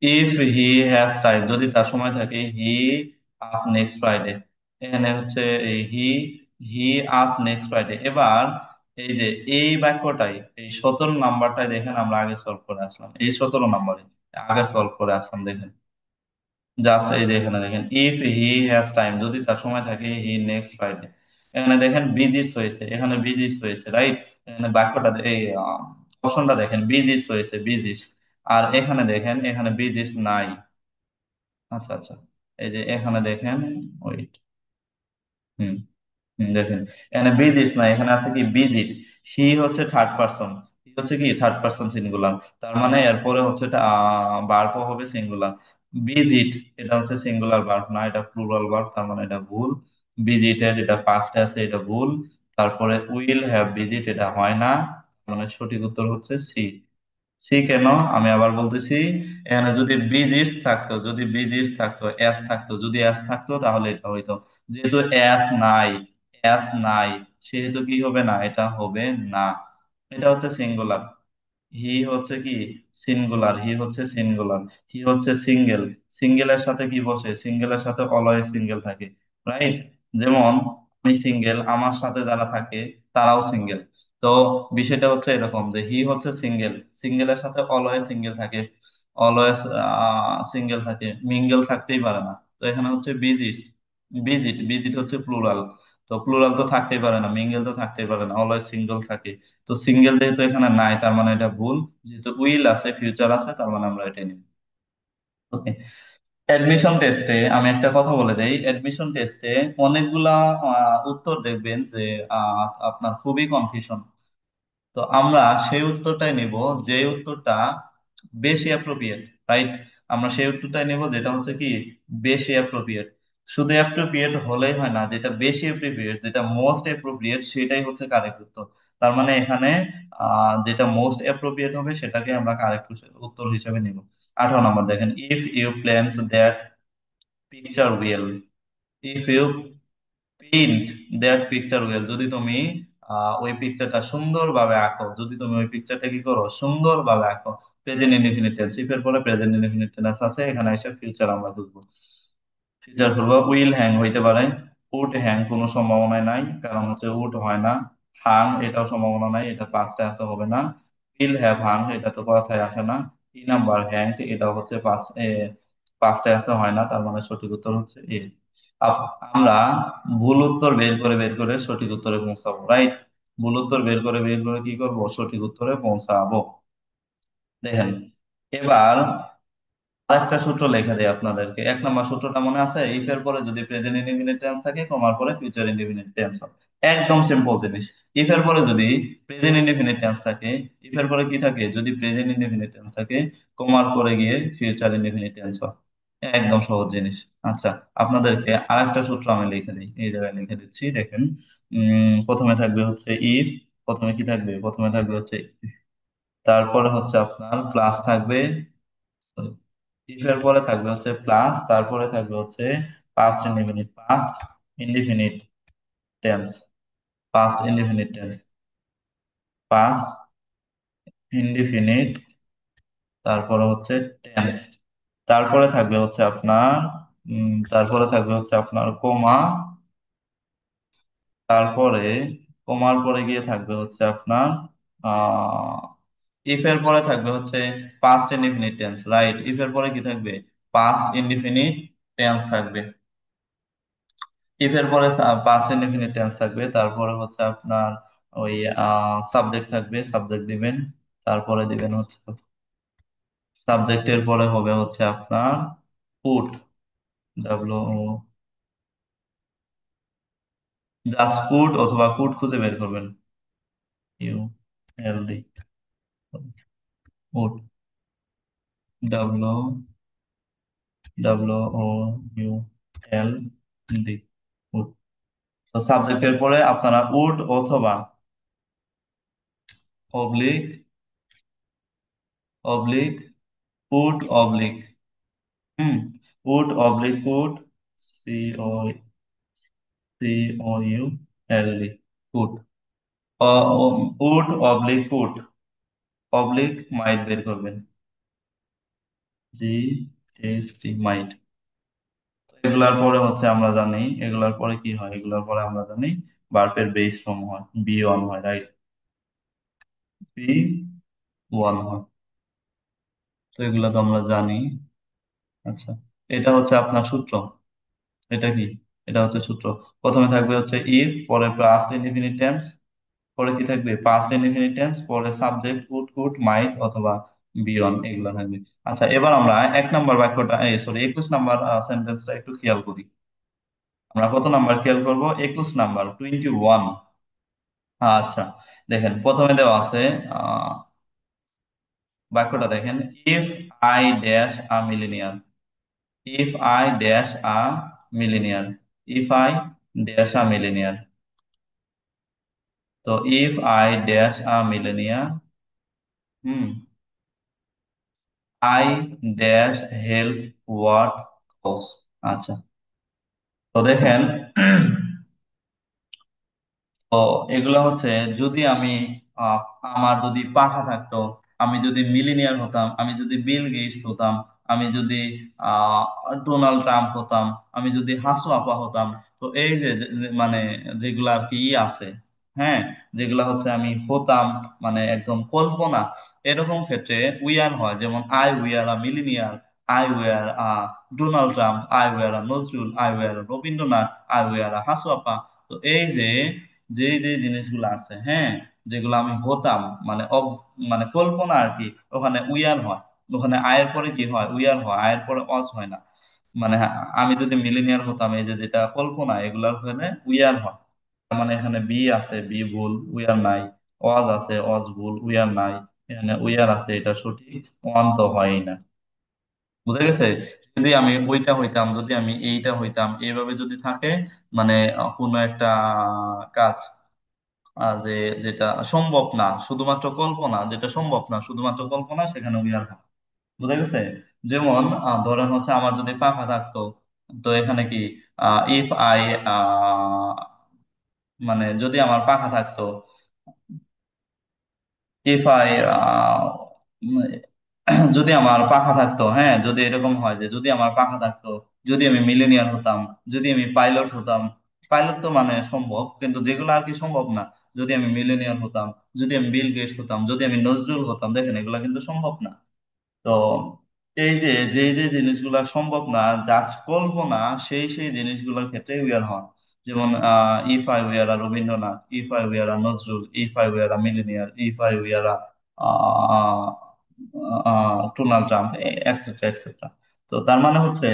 ইফ হি হ্যাজ টাইম, যদি তার সময় থাকে, হি আস নেক্সট ফ্রাইডে, এখানে হচ্ছে হি হি আস নেক্সট ফ্রাইডে। এবার এই যে এই বাক্যটাই, এই 17 নাম্বারটাই দেখেন আমরা আগে সলভ করে আসলাম, এই 17 নাম্বারে আগে সলভ করে আসলাম। দেখেন জাস্ট এই যে এখানে দেখেন, ইফ হি হ্যাজ টাইম, যদি তার সময় থাকে, হি নেক্সট ফ্রাইডে, এখানে দেখেন বিজিস হয়েছে, এখানে বিজিস হয়েছে, রাইট? এখানে বাক্যটা এই অপশনটা দেখেন, বিজিস হয়েছে, বিজিস। আর এখানে দেখেন, এখানে বিজিস নাই। আচ্ছা আচ্ছা, এই যে এখানে দেখেন, ওয়েট, হুম, দেখেন এখানে বিজিট না, এখানে আছে কি বিজিট। হি হচ্ছে থার্ড পারসন, হি হচ্ছে কি থার্ড পারসন সিঙ্গুলার, তার মানে এরপরে হচ্ছে এটা ভার্ব হবে সিঙ্গুলার। বিজিট এটা হচ্ছে সিঙ্গুলার ভার্ব না, এটা প্লুরাল ভার্ব, তার মানে এটা ভুল। ভিজিটেড এটা পাস্টে আছে, এটা ভুল। তারপরে উইল হ্যাভ ভিজিট এটা হয় না, মানে সঠিক উত্তর হচ্ছে সি। সি কেন? আমি আবার বলতেছি, এখানে যদি বিজিস থাকতো, যদি বিজিস থাকতো, এস থাকতো, যদি এস থাকতো তাহলে এটা হইতো। যেহেতু এস নাই, এস নাই, সেহেতু কি হবে না? এটা হবে না। এটা হচ্ছে সিঙ্গুলার, হি হচ্ছে কি সিঙ্গুলার, হি হচ্ছে সিঙ্গুলার, হি হচ্ছে সিঙ্গেল। সিঙ্গেলের সাথে কি বসে? সিঙ্গেলের সাথে অলওয়েজ সিঙ্গেল থাকে, রাইট? যেমন আমি সিঙ্গেল, আমার সাথে যারা থাকে তারাও সিঙ্গেল। তো বিষয়টা হচ্ছে এরকম যে হি হচ্ছে সিঙ্গেল, সিঙ্গেলের সাথে অলওয়েজ সিঙ্গেল থাকে, অলওয়েজ সিঙ্গেল থাকে, মিঙ্গেল থাকতেই পারে না। তো এখানে হচ্ছে বিজিট, বিজিট বিজিট হচ্ছে প্লুরাল, তো প্লুরাল তো থাকতেই পারে না, মিঙ্গেল তো থাকতেই পারে না, অলওয়েজ সিঙ্গেল থাকে। তো সিঙ্গেল যেহেতু এখানে নাই, তার মানে এটা ভুল। যেহেতু উইল আছে, ফিউচার আছে, তার মানে আমরা এটা নিব। ওকে, অ্যাডমিশন টেস্টে আমি একটা কথা বলে দেই, অ্যাডমিশন টেস্টে অনেকগুলা উত্তর দেখবেন যে আপনার খুবই কনফিউশন। তো আমরা সেই উত্তরটাই নিব যে উত্তরটা বেশি অ্যাপ্রোপ্রিয়েট, রাইট? আমরা সেই উত্তরটাই নিব যেটা হচ্ছে কি বেশি অ্যাপ্রোপ্রিয়েট। শুধু অ্যাপ্রোপ্রিয়েট হলেই হয় না, যেটা বেশি অ্যাপ্রোপ্রিয়েট, যেটা মোস্ট অ্যাপ্রোপ্রিয়েট সেটাই হচ্ছে কারেক্ট উত্তর। তার মানে এখানে যেটা মোস্ট অ্যাপ্রোপ্রিয়েট হবে সেটাকে আমরা কারেক্ট উত্তর হিসেবে নিব। 18 নম্বর দেখেন, if you plans that picture will, if you paint that picture well, যদি তুমি ওই পিকচারটা সুন্দরভাবে আঁকো, যদি তুমি ওই পিকচারটা কি করো? সুন্দরভাবে আঁকো। প্রেজেন্ট ইনডিফিনিট টেন্স, ইফ এর পরে প্রেজেন্ট ইনডিফিনিট টেন্স আছে, এখানে এসে ফিউচার আমরা খুঁজবো। ফিউচার খুলবো, উইল হ্যাং হইতে পারে, উড হ্যাং কোনো সম্ভাবনাই নাই, কারণ হচ্ছে উড হয় না। হাং এটাও সম্ভাবনা নাই, এটা পাঁচটা আছে, হবে না। উইল হ্যাভ হাং এটা তো কথায় আসে না। 3 নাম্বার হ্যাং এটাও হচ্ছে পাঁচটায় আছে, হয় না, তার মানে সঠিক উত্তর হচ্ছে এ। আমরা ভুল উত্তর বের করে বের করে সঠিক উত্তরে পৌঁছাবো, রাইট? ভুল উত্তর বের করে বের করে কি করব? সঠিক উত্তরে পৌঁছাবো। দেখেন এবার একটা সূত্র লেখা দেয় আপনাদেরকে। এক নম্বর সূত্রটা মনে আছে? ইফ এর পরে যদি প্রেজেন্ট ইনডিফিনিট টেন্স থাকে, কমার পরে ফিউচার ইনডিফিনিট টেন্স হবে। একদম সিম্পল জিনিস। ইফ এর পরে যদি প্রেজেন্ট ইনডিফিনিট টেন্স থাকে, ইফ এর পরে কি থাকে? যদি প্রেজেন্ট ইনডিফিনিট টেন্স থাকে, কমার পরে গিয়ে ফিউচার ইনডিফিনিট টেন্স হয়। একদম সহজ জিনিস। আচ্ছা, আপনাদেরকে আরেকটা সূত্র আমি লিখে দিই, এই জায়গায় লিখে দিচ্ছি, দেখেন। প্রথমে থাকবে হচ্ছে ইফ, প্রথমে কি থাকবে? প্রথমে থাকবে হচ্ছে if, তারপরে হচ্ছে আপনার প্লাস থাকবে, ইফ এর পরে থাকবে হচ্ছে প্লাস, তারপরে থাকবে হচ্ছে past indefinite, indefinite tense, past indefinite tense, past indefinite, তারপরে হচ্ছে টেন্স, তারপরে থাকবে হচ্ছে আপনার তারপরে থাকবে হচ্ছে আপনার কোমা, তারপরে কোমার পরে গিয়ে থাকবে হচ্ছে আপনার আহ ইফ এর পরে থাকবে হচ্ছে past indefinite tense, right? If এর পরে কি থাকবে? পাস্ট ইনডিফিনিট টেন্স থাকবে। ইফ এর পরে পাস্ট ইনডিফিনিট টেন্স থাকবে, তারপরে হচ্ছে আপনার ওই সাবজেক্ট থাকবে, সাবজেক্ট দিবেন, তারপরে দিবেন হচ্ছে সাবজেক্টের পরে হবে হচ্ছে আপনার পুট, ডাব্লিউ, জাস্ট পুট অথবা পুট খুঁজে বের করবেন, U L D, put, W, O U L D, put. তো সাবজেক্টের পরে আপনারা উড অথবা oblique, oblique put, oblique hmm would oblique put, C O C O U L D, put. Would oblique put, oblique might বের করবেন, জি এস টি, মাইট। এগুলার পরে হচ্ছে আমরা জানি, এগুলার পরে কি হয়? এগুলার পরে আমরা জানি ভার্বের বেস ফর্ম হয়, বি ওয়ান হয়, রাইট? বি ওয়ান হয়। তো এগুলা তো আমরা জানি। আচ্ছা, এটা হচ্ছে আপনার সূত্র। এটা কি? এটা হচ্ছে সূত্র। প্রথমে থাকবে হচ্ছে ইফ, পরে পাস্ট ইনডিফিনিট টেন্স, পরে কি থাকবে? পাস্ট ইনডিফিনিট টেন্স, পরে সাবজেক্ট উড, কুড, মাইট অথবা বিয়ন, এগুলো থাকবে। আচ্ছা, এবার আমরা এক নাম্বার বাক্যটা, সরি 21 নাম্বার সেন্টেন্সটা একটু খেয়াল করি। আমরা কত নাম্বার খেয়াল করব? 21 নাম্বার, 21। আচ্ছা, দেখেন প্রথমে দেওয়া আছে আহ বাক্যটা দেখেন, if I dash a millionaire, if I dash a millionaire, if I dash a millionaire. তো if I dash a millionaire, hmm, I dash help what cause. আচ্ছা, তো দেখেন, তো এগুলো হচ্ছে, যদি আমি আহ, আমার যদি পাঠা থাকতো, আমি যদি মিলিনিয়ার হতাম, আমি যদি বিল গেটস হতাম, আমি যদি আহ ডোনাল্ড ট্রাম্প হতাম, আমি যদি হাসু আপা হতাম, তো এই যে মানে যেগুলা আর কি আছে, হ্যাঁ, যেগুলা হচ্ছে আমি হতাম, মানে একদম কল্পনা, এরকম ক্ষেত্রে উইয়ার হয়, যেমন I were a millionaire, I were a Donald Trump, I were a Nazrul, I were Rabindranath, I were a Hasu আপা। তো এই যে যে যে জিনিসগুলো আছে, হ্যাঁ, যেগুলো আমি হতাম, মানে মানে কল্পনা আর কি, ওখানে উইয়ার হয়। ওখানে আয়ের পরে কি হয়? উইয়ার হয়, আয়ের পরে অস হয় না। মানে আমি যদি মিলিনিয়ার হতাম, এই যে যেটা কল্পনা, এগুলোর ওখানে উইয়ার হয়। তার মানে এখানে বি আছে, বি ভুল, উইয়ার নাই। অজ আছে, অজ ভুল, উইয়ার নাই। এখানে উইয়ার আছে, এটা সঠিক, ওয়ান তো হয়ই না। বুঝা গেছে? যদি আমি ওইটা হইতাম, যদি আমি এইটা হইতাম, এইভাবে যদি থাকে, মানে কোনো একটা কাজ, যে যেটা সম্ভব না, শুধুমাত্র কল্পনা, যেটা সম্ভব না শুধুমাত্র কল্পনা, সেখানে উইয়ার হয়। বুঝা গেছে? যেমন ধরেন হচ্ছে আমার যদি পাখা থাকতো, তো এখানে কি ইফ আই, মানে যদি আমার পাখা থাকতো, ইফ আই, যদি আমার পাখা থাকতো, হ্যাঁ, যদি এরকম হয় যে যদি আমার পাখা থাকতো, যদি আমি মিলেনিয়ার হতাম, যদি আমি পাইলট হতাম, পাইলট তো মানে সম্ভব, কিন্তু যেগুলো আর কি সম্ভব না, যদি আমি মিলেনিয়ার হতাম, যদি আমি বিল গেটস হতাম, যদি আমি নজরুল হতাম, দেখেন এগুলা কিন্তু সম্ভব না। তো এই যে যে যে জিনিসগুলা সম্ভব না, জাস্ট কল্পনা, সেই সেই জিনিসগুলোর ক্ষেত্রে উইয়ার হন। যেমন if I were a Rabindranath, if I were a Nazrul, if I were a millionaire, if I were a Donald Trump, etcetera etcetera. তো তার মানে হচ্ছে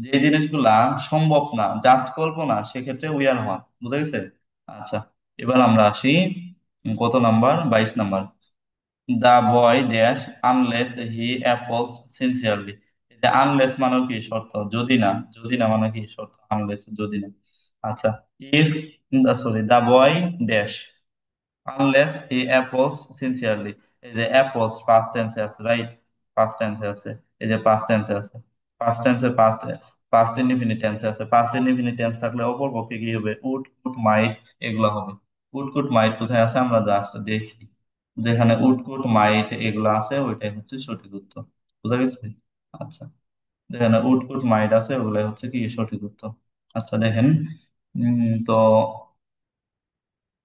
যে জিনিসগুলা সম্ভব না, জাস্ট কল্পনা, সেক্ষেত্রে উইয়ার হয়। বুঝা গেছে? আচ্ছা, এবার আমরা আসি কত number, 22 number. The boy dash unless he applies sincerely. এটা আনলেস মানে কি শর্ত, যদি না, যদি না মানে কি শর্ত, আনলেস যদি না। আচ্ছা, if, sorry, the boy dash unless he applies sincerely. এই যে অ্যাপলস পাস্ট টেন্সে আছে, রাইট? পাস্ট টেন্সে আছে, এই যে পাস্ট টেন্সে আছে, পাস্ট টেন্সে পাস্ট, পাস্ট ইনডিফিনিট টেন্সে আছে। পাস্ট ইনডিফিনিট টেন্স থাকলে অপর পক্ষে কি হবে? উড, কুড, মাইট, এগুলা হবে। উড, কুড, মাইট কোথায় আছে আমরা জাস্ট দেখি। যেখানে উড, কুড, মাইট এগুলা আছে ওইটাই হচ্ছে সঠিক উত্তর। বুঝা গেছে? আচ্ছা, যেখানে উড, কুড, মাইট আছে ওগুলাই হচ্ছে কি সঠিক উত্তর। আচ্ছা দেখেন, তো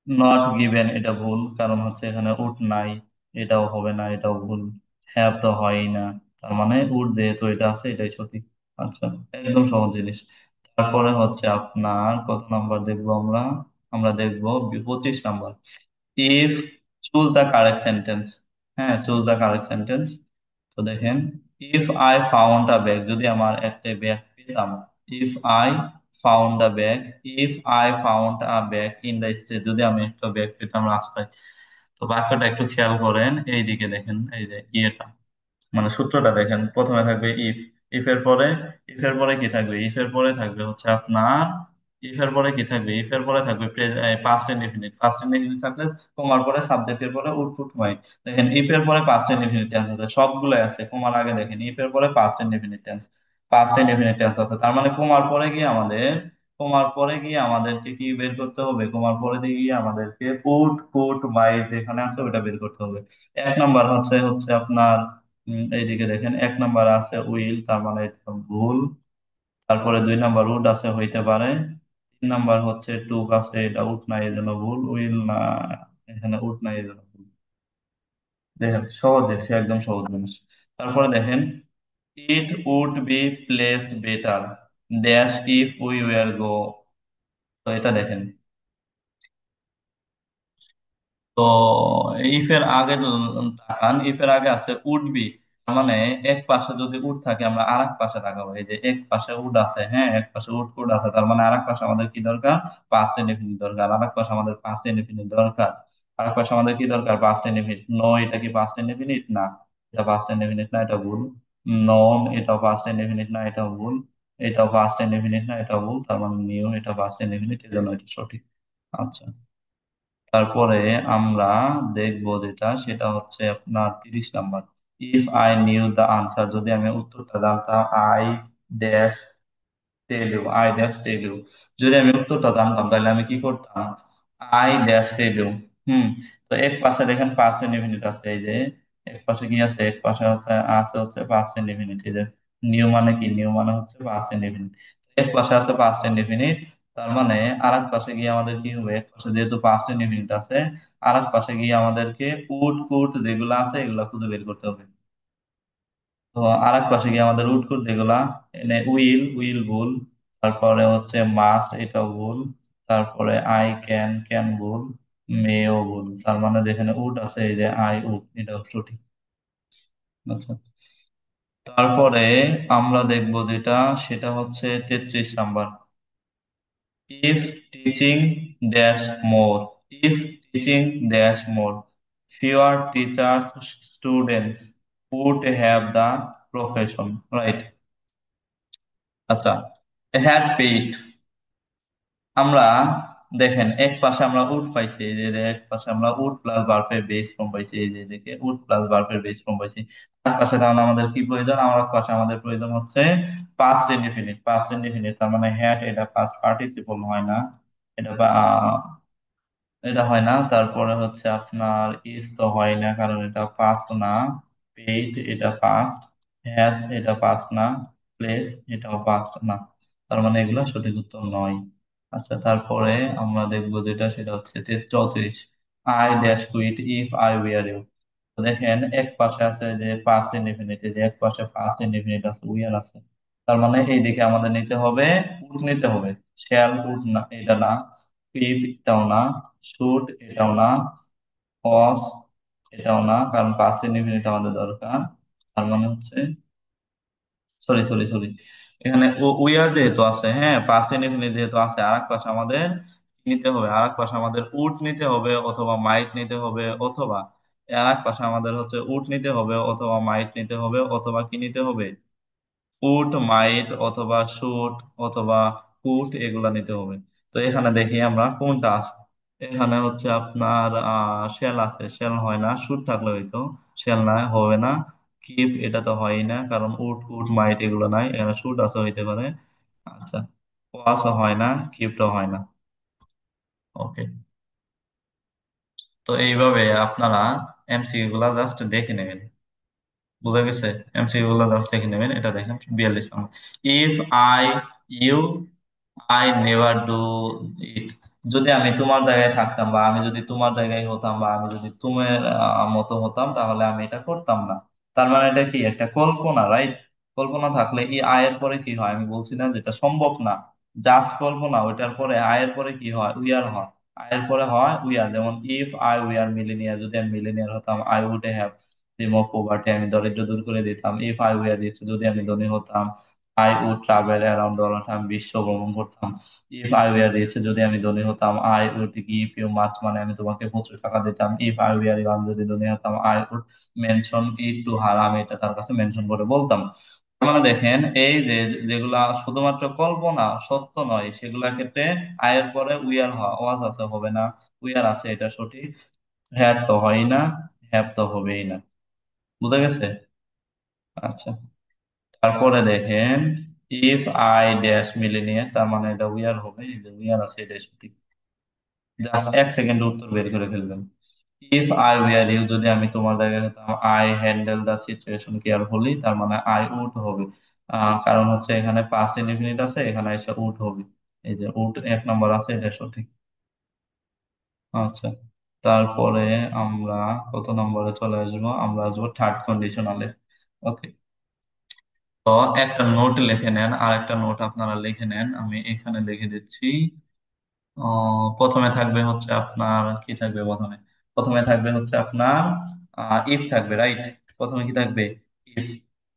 নট গিভেন এটা ভুল, কারণ হচ্ছে এখানে উড নাই, এটাও হবে না, এটাও ভুল। হ্যাভ তো হয়ই না, তার মানে উড যেহেতু এটা আছে এটাই সঠিক। আচ্ছা, একদম সহজ জিনিস। তারপরে হচ্ছে আপনার কত নাম্বার দেখবো আমরা? আমরা দেখবো 25 number. If, choose the correct sentence. হ্যাঁ, চুজ দ্য কারেক্ট সেন্টেন্স। তো দেখেন, if I found a bag, যদি আমার একটা ব্যাগ পেতাম। If I found a bag, if I found a bag in the street, যদি আমি একটা ব্যাগ পেতাম রাস্তায়। তো বাক্যটা একটু খেয়াল করেন, এইদিকে দেখেন, এই যে ইয়েটা, মানে সূত্রটা দেখেন, প্রথমে থাকবে ইফ, ইফ এর পরে, ইফ এর পরে কি থাকবে? ইফ এর পরে থাকবে হচ্ছে আপনার, ইফ এর পরে কি থাকবে? ইফ এর পরে থাকবে পাস্ট ইনডিফিনিট। পাস্ট ইনডিফিনিট থাকলে কমার পরে সাবজেক্টের পরে উড হয়। দেখেন ইফ এর পরে পাস্ট ইনডিফিনিট টেন্স আছে, সবগুলাই আছে। কমার আগে দেখেন ইফ এর পরে past indefinite tense, past indefinite tense আছে। তার মানে কমার পরে গিয়ে আমাদের, কমার পরে গিয়ে আমাদেরকে কি বের করতে হবে? কমার পরে দিয়ে গিয়ে আমাদেরকে উড, কুড, মাইট যেখানে আছে ওটা বের করতে হবে। এক নাম্বার হচ্ছে হচ্ছে আপনার, এইদিকে দেখেন 1 নাম্বার আছে উইল, তার মানে এটা ভুল। তারপরে 2 নাম্বার উড আছে, হইতে পারে। 3 নাম্বার হচ্ছে টুক আছে, এটা উড নাই এই জন্য ভুল, উইল না, এখানে উড নাই এই জন্য ভুল। দেখেন সহজ, সে একদম সহজ জিনিস। তারপরে দেখেন, it would be placed better dash if we were go. তো এটা দেখেন, তো ইফের আগে তাকান, ইফের আগে আছে উড বি। মানে এক পাশে যদি উড থাকে আমরা আর এক পাশে তাকাবো, এই যে এক পাশে উড আছে, হ্যাঁ এক পাশে উড কুড আছে, তার মানে আর এক পাশে আমাদের কি দরকার? পাস্ট ইনডিফিনিট দরকার। আর এক পাশে আমাদের পাস্ট ইনডিফিনিট দরকার। আর এক পাশে আমাদের কি দরকার? Past indefinite. নো, এটা কি পাস্ট ইনডিফিনিট? না, এটা পাস্ট ইনডিফিনিট না, এটা ভুল। নন, এটাও পাস্ট ইনডিফিনিট না, এটাও ভুল। এটাও পাস্ট ইনডিফিনিট না, এটাও ভুল। তার মানে নিউ, এটা পাস্ট ইনডিফিনিট, এই জন্য এটা সঠিক। আচ্ছা, তারপরে আমরা দেখব যেটা, সেটা হচ্ছে আপনার 30 number. If I knew the answer, যদি আমি উত্তরটা জানতাম। I dash tell you, I dash tell you. যদি আমি উত্তরটা জানতাম তাহলে আমি কি করতাম? I dash tell you. হুম। তো এক পাশে দেখেন পাঁচ ইনডিফিনিট আছে, এই যে এক পাশে কি আছে? এক পাশে হচ্ছে আছে হচ্ছে পাঁচ ইনডিফিনিট। এই যে নিউ মানে কি? নিউ মানে হচ্ছে পাঁচ ইনডিফিনিট। এক পাশে আছে পাঁচ ইনডিফিনিট, তার মানে আর এক পাশে গিয়ে আমাদের কি হবে? এক পাশে যেহেতু পাঁচ ইনডিফিনিট আছে, আর এক পাশে গিয়ে আমাদেরকে উড কুড যেগুলো আছে এগুলা খুঁজে বের করতে হবে। তো আর এক পাশে গিয়ে আমাদের উড যেগুলা, এনে উইল, উইল ভুল। তারপরে হচ্ছে মাস্ট, এটাও ভুল। তারপরে আই ক্যান, ক্যান ভুল। মেও ভুল। তার মানে যেখানে উড আছে, এই যে আই উড, এটাও সঠিক। আচ্ছা, তারপরে আমরা দেখব যেটা, সেটা হচ্ছে 33 number. If teaching dash more, if teaching dash more, fewer teachers students would have the profession, right? আচ্ছা, হ্যাড পেইড, আমরা দেখেন এক পাশে আমরা উড পাইছি, এই যে এক পাশে আমরা উড প্লাস ভার্বের বেস ফর্ম পাইছি, এই যে দেখে উড প্লাস ভার্বের বেস ফর্ম পাইছি। এক পাশে তাহলে আমাদের কি প্রয়োজন? আমার এক পাশে আমাদের প্রয়োজন হচ্ছে পাস্ট ইনডিফিনিট। পাস্ট ইনডিফিনিট তার মানে হ্যাড, এটা পাস্ট পার্টিসিপল হয় না, এটা এটা হয় না। তারপরে হচ্ছে আপনার ইজ তো হয় না, কারণ এটা পাস্ট না। পেইড, এটা পাস্ট। হ্যাজ, এটা পাস্ট না। প্লেস, এটাও পাস্ট না। তার মানে এগুলা সঠিক উত্তর নয়। আচ্ছা, তারপরে আমরা দেখবো যেটা, সেটা হচ্ছে 34। I dash quit if I were you. দেখেন এক পাশে আছে যে পাস্ট ইনডিফিনিট, যে এক পাশে পাস্ট ইনডিফিনিট আছে, উইয়ার আছে। তার মানে এই দিকে আমাদের নিতে হবে উড, নিতে হবে। শ্যাল, উড না, এটা না। পিপ, এটাও না। শুড, এটাও না। ওয়াজ, এটাও না, কারণ পাস্ট ইনডিফিনিট আমাদের দরকার। তার মানে হচ্ছে সরি সরি সরি, এখানে উইয়ার যেহেতু আছে, হ্যাঁ পাস্ট ইনডেফিনিট যেহেতু আছে, আর এক পাশে আমাদের কি নিতে হবে, আর এক পাশে আমাদের উড নিতে হবে অথবা মাইট নিতে হবে, অথবা আর এক পাশে আমাদের হচ্ছে উড নিতে হবে অথবা মাইট নিতে হবে, অথবা কি নিতে হবে, উড মাইট অথবা শুট অথবা কুট, এগুলা নিতে হবে। তো এখানে দেখি আমরা কোনটা আছে। এখানে হচ্ছে আপনার শেল আছে, শেল হয় না, শুট থাকলে হয়তো, শেল না হবে না, কিপ এটা তো হয়ই না কারণ উড কুট মাইট এগুলো নাই, এখানে শুট আছে হইতে পারে। আচ্ছা, ওয়াশও হয় না, কিপটাও হয় না। ওকে, তো এইভাবে আপনারা এমসিকিউ গুলা জাস্ট দেখে নেবেন। বুঝা গেছে? এমসিকিউ গুলা জাস্ট দেখে নেবেন। এটা দেখেন 42 number, if I you I never do it. যদি আমি তোমার জায়গায় থাকতাম বা আমি যদি তোমার জায়গায় হতাম বা আমি যদি তোমার মতো হতাম তাহলে আমি এটা করতাম না। তার মানে এটা কি একটা কল্পনা, রাইট? কল্পনা থাকলে এই আয়ের পরে কি হয়, আমি বলছি না যেটা সম্ভব না, জাস্ট কল্পনা, ওইটার পরে আয়ের পরে কি হয়, উইয়ার হয়। আয়ের পরে হয় উইয়ার, যেমন ইফ আই উইয়ার মিলিনিয়ার, যদি আমি মিলিনিয়ার হতাম I would have remove poverty, আমি দরিদ্র দূর করে দিতাম। ইফ আই উইয়ার দিচ্ছে, যদি আমি ধনী হতাম I would travel around the world, আমি বিশ্ব ভ্রমণ করতাম। ইফ আই ওয়ার রিচ, যদি আমি ধনী হতাম I would give you much, মানে আমি তোমাকে প্রচুর টাকা দিতাম। ইফ আই ওয়ার ইয়ং, যদি ধনী হতাম I would mention it to her, আমি এটা তার কাছে মেনশন করে বলতাম। মানে দেখেন এই যে যেগুলা শুধুমাত্র কল্পনা, সত্য নয়, সেগুলা ক্ষেত্রে আয়ের পরে উইয়ার ওয়াজ আছে, হবে না, উইয়ার আছে, এটা সঠিক। হ্যাঁ তো হয় না, হ্যাভ তো হবেই না। বুঝা গেছে? আচ্ছা, তারপরে দেখেন ইফ আই ড্যাশ মিলিনিয়ার, তার মানে এটা উইয়ার হবে, এই যে উইয়ার আছে এটা সঠিক। জাস্ট এক সেকেন্ড উত্তর বের করে ফেলবেন। ইফ আই ওয়ার ইউ, যদি আমি তোমার জায়গায় হতাম I handle the situation carefully, তার মানে আই উড হবে। কারণ হচ্ছে এখানে পাস্ট ইনডিফিনিট আছে, এখানে এসে উড হবে। এই যে উড এক নম্বর আছে, এটা সঠিক। আচ্ছা, তারপরে আমরা কত নম্বরে চলে আসবো, আমরা আসবো থার্ড কন্ডিশনালে। ওকে, তো একটা নোট লিখে নেন, আর একটা নোট আপনারা লিখে নেন, আমি এখানে লিখে দিচ্ছি। প্রথমে থাকবে হচ্ছে আপনার কি থাকবে, প্রথমে প্রথমে থাকবে হচ্ছে আপনার ইফ থাকবে, রাইট? প্রথমে কি থাকবে, ইফ।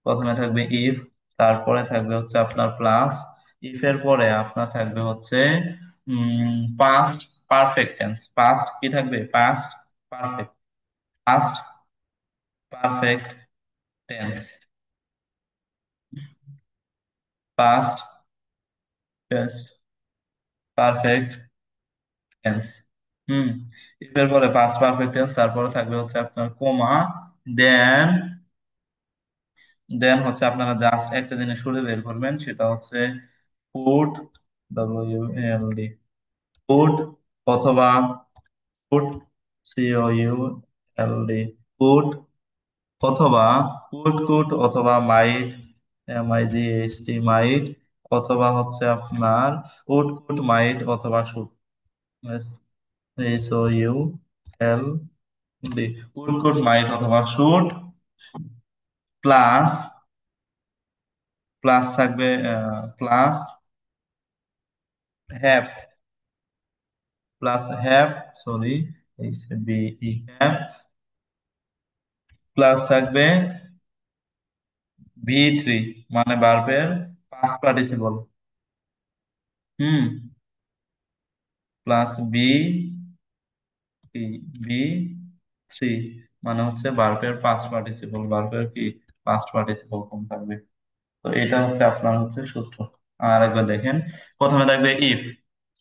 প্রথমে থাকবে ইফ, তারপরে থাকবে হচ্ছে আপনার প্লাস, ইফ এর পরে আপনার থাকবে হচ্ছে পাস্ট পারফেক্ট টেন্স। পাস্ট কি থাকবে, past perfect, past perfect tense, past perfect tense. হুম, এর পরে পাস্ট পারফেক্ট টেন্স, তারপরে থাকবে হচ্ছে আপনার কোমা, দেন দেন হচ্ছে আপনারা জাস্ট একটা জিনিস খুঁজে বের করবেন, সেটা হচ্ছে ফুড, WULD, ফুড অথবা ফুড, COULD, ফুড অথবা ফুড কুড অথবা মাইট, MIGHT মাইট, অথবা হচ্ছে আপনার ফুড কুড মাইট অথবা শুড, SOULD, ফুড কুড মাইট অথবা শুড, প্লাস প্লাস থাকবে, plus have, plus have, sorry, HBE have, plus থাকবে V3, মানে ভার্বের পাস্ট পার্টিসিপল। হুম, প্লাস বি থ্রি, মানে হচ্ছে ভার্বের পাস্ট পার্টিসিপল, ভার্বের কি পাস্ট পার্টিসিপল ফর্ম থাকবে। তো এটা হচ্ছে আপনার হচ্ছে সূত্র। আর একবার দেখেন, প্রথমে থাকবে ইফ,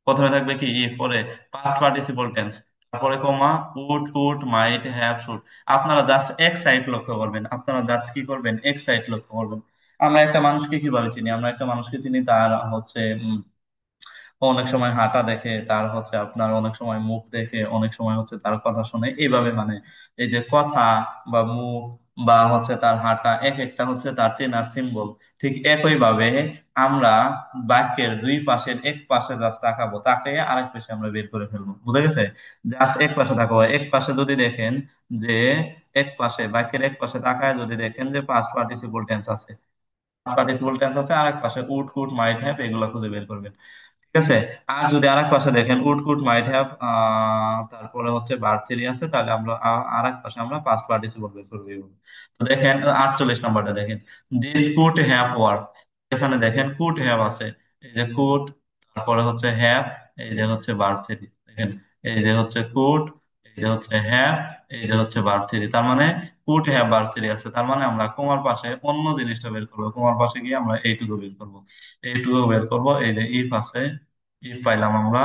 প্রথমে থাকবে কি ইফ, পরে পাস্ট পার্টিসিপল টেন্স, তারপরে comma would could might have should. আপনারা জাস্ট এক সাইড লক্ষ্য করবেন, আপনারা জাস্ট কি করবেন, এক সাইড লক্ষ্য করবেন। আমরা একটা মানুষকে কিভাবে চিনি, আমরা একটা মানুষকে চিনি তার হচ্ছে ও অনেক সময় হাঁটা দেখে, তার হচ্ছে আপনার অনেক সময় মুখ দেখে, অনেক সময় হচ্ছে তার কথা শুনে, এইভাবে মানে এই যে কথা বা মুখ বা হচ্ছে তার হাঁটা, এক একটা হচ্ছে তার চেনার সিম্বল। ঠিক একই ভাবে আমরা বাক্যের দুই পাশের এক পাশে জাস্ট তাকাবো, তাকিয়ে আরেক পাশে আমরা বের করে ফেলবো। বুঝা গেছে? জাস্ট এক পাশে তাকাবো, এক পাশে যদি দেখেন যে এক পাশে বাক্যের এক পাশে তাকায় যদি দেখেন যে পাস্ট পার্টিসিপল টেন্স আছে, পার্টিসিপল টেন্স আছে, আরেক পাশে উড কুড মাইট হ্যাভ, এগুলো খুঁজে বের করবেন। ঠিক আছে। আর যদি আরেক পাশে দেখেন উড কুড মাইট হ্যাভ, তারপরে হচ্ছে ভার্ব থ্রি আছে, তাহলে আমরা আরেক পাশে আমরা পাস্ট পার্টিসিপল বের করবো এইভাবে। তো দেখেন 48 নম্বরটা দেখেন, দিস কুড হ্যাভ ওয়ার্ক। এখানে দেখেন কুড হ্যাভ আছে, এই যে কুড, তারপরে হচ্ছে হ্যাভ, এই যে হচ্ছে ভার্ব থ্রি। দেখেন এই যে হচ্ছে কুড, এই যে হচ্ছে হ্যাভ, এই যে হচ্ছে ভার্ব থ্রি। তার মানে কুড হ্যাভ ভার্ব থ্রি আছে, তার মানে আমরা কোমার পাশে অন্য জিনিসটা বের করবো। কোমার পাশে গিয়ে আমরা এইটুকু বের করবো, এইটুকু বের করবো। এই যে ইফ আছে, ইফ পাইলাম আমরা।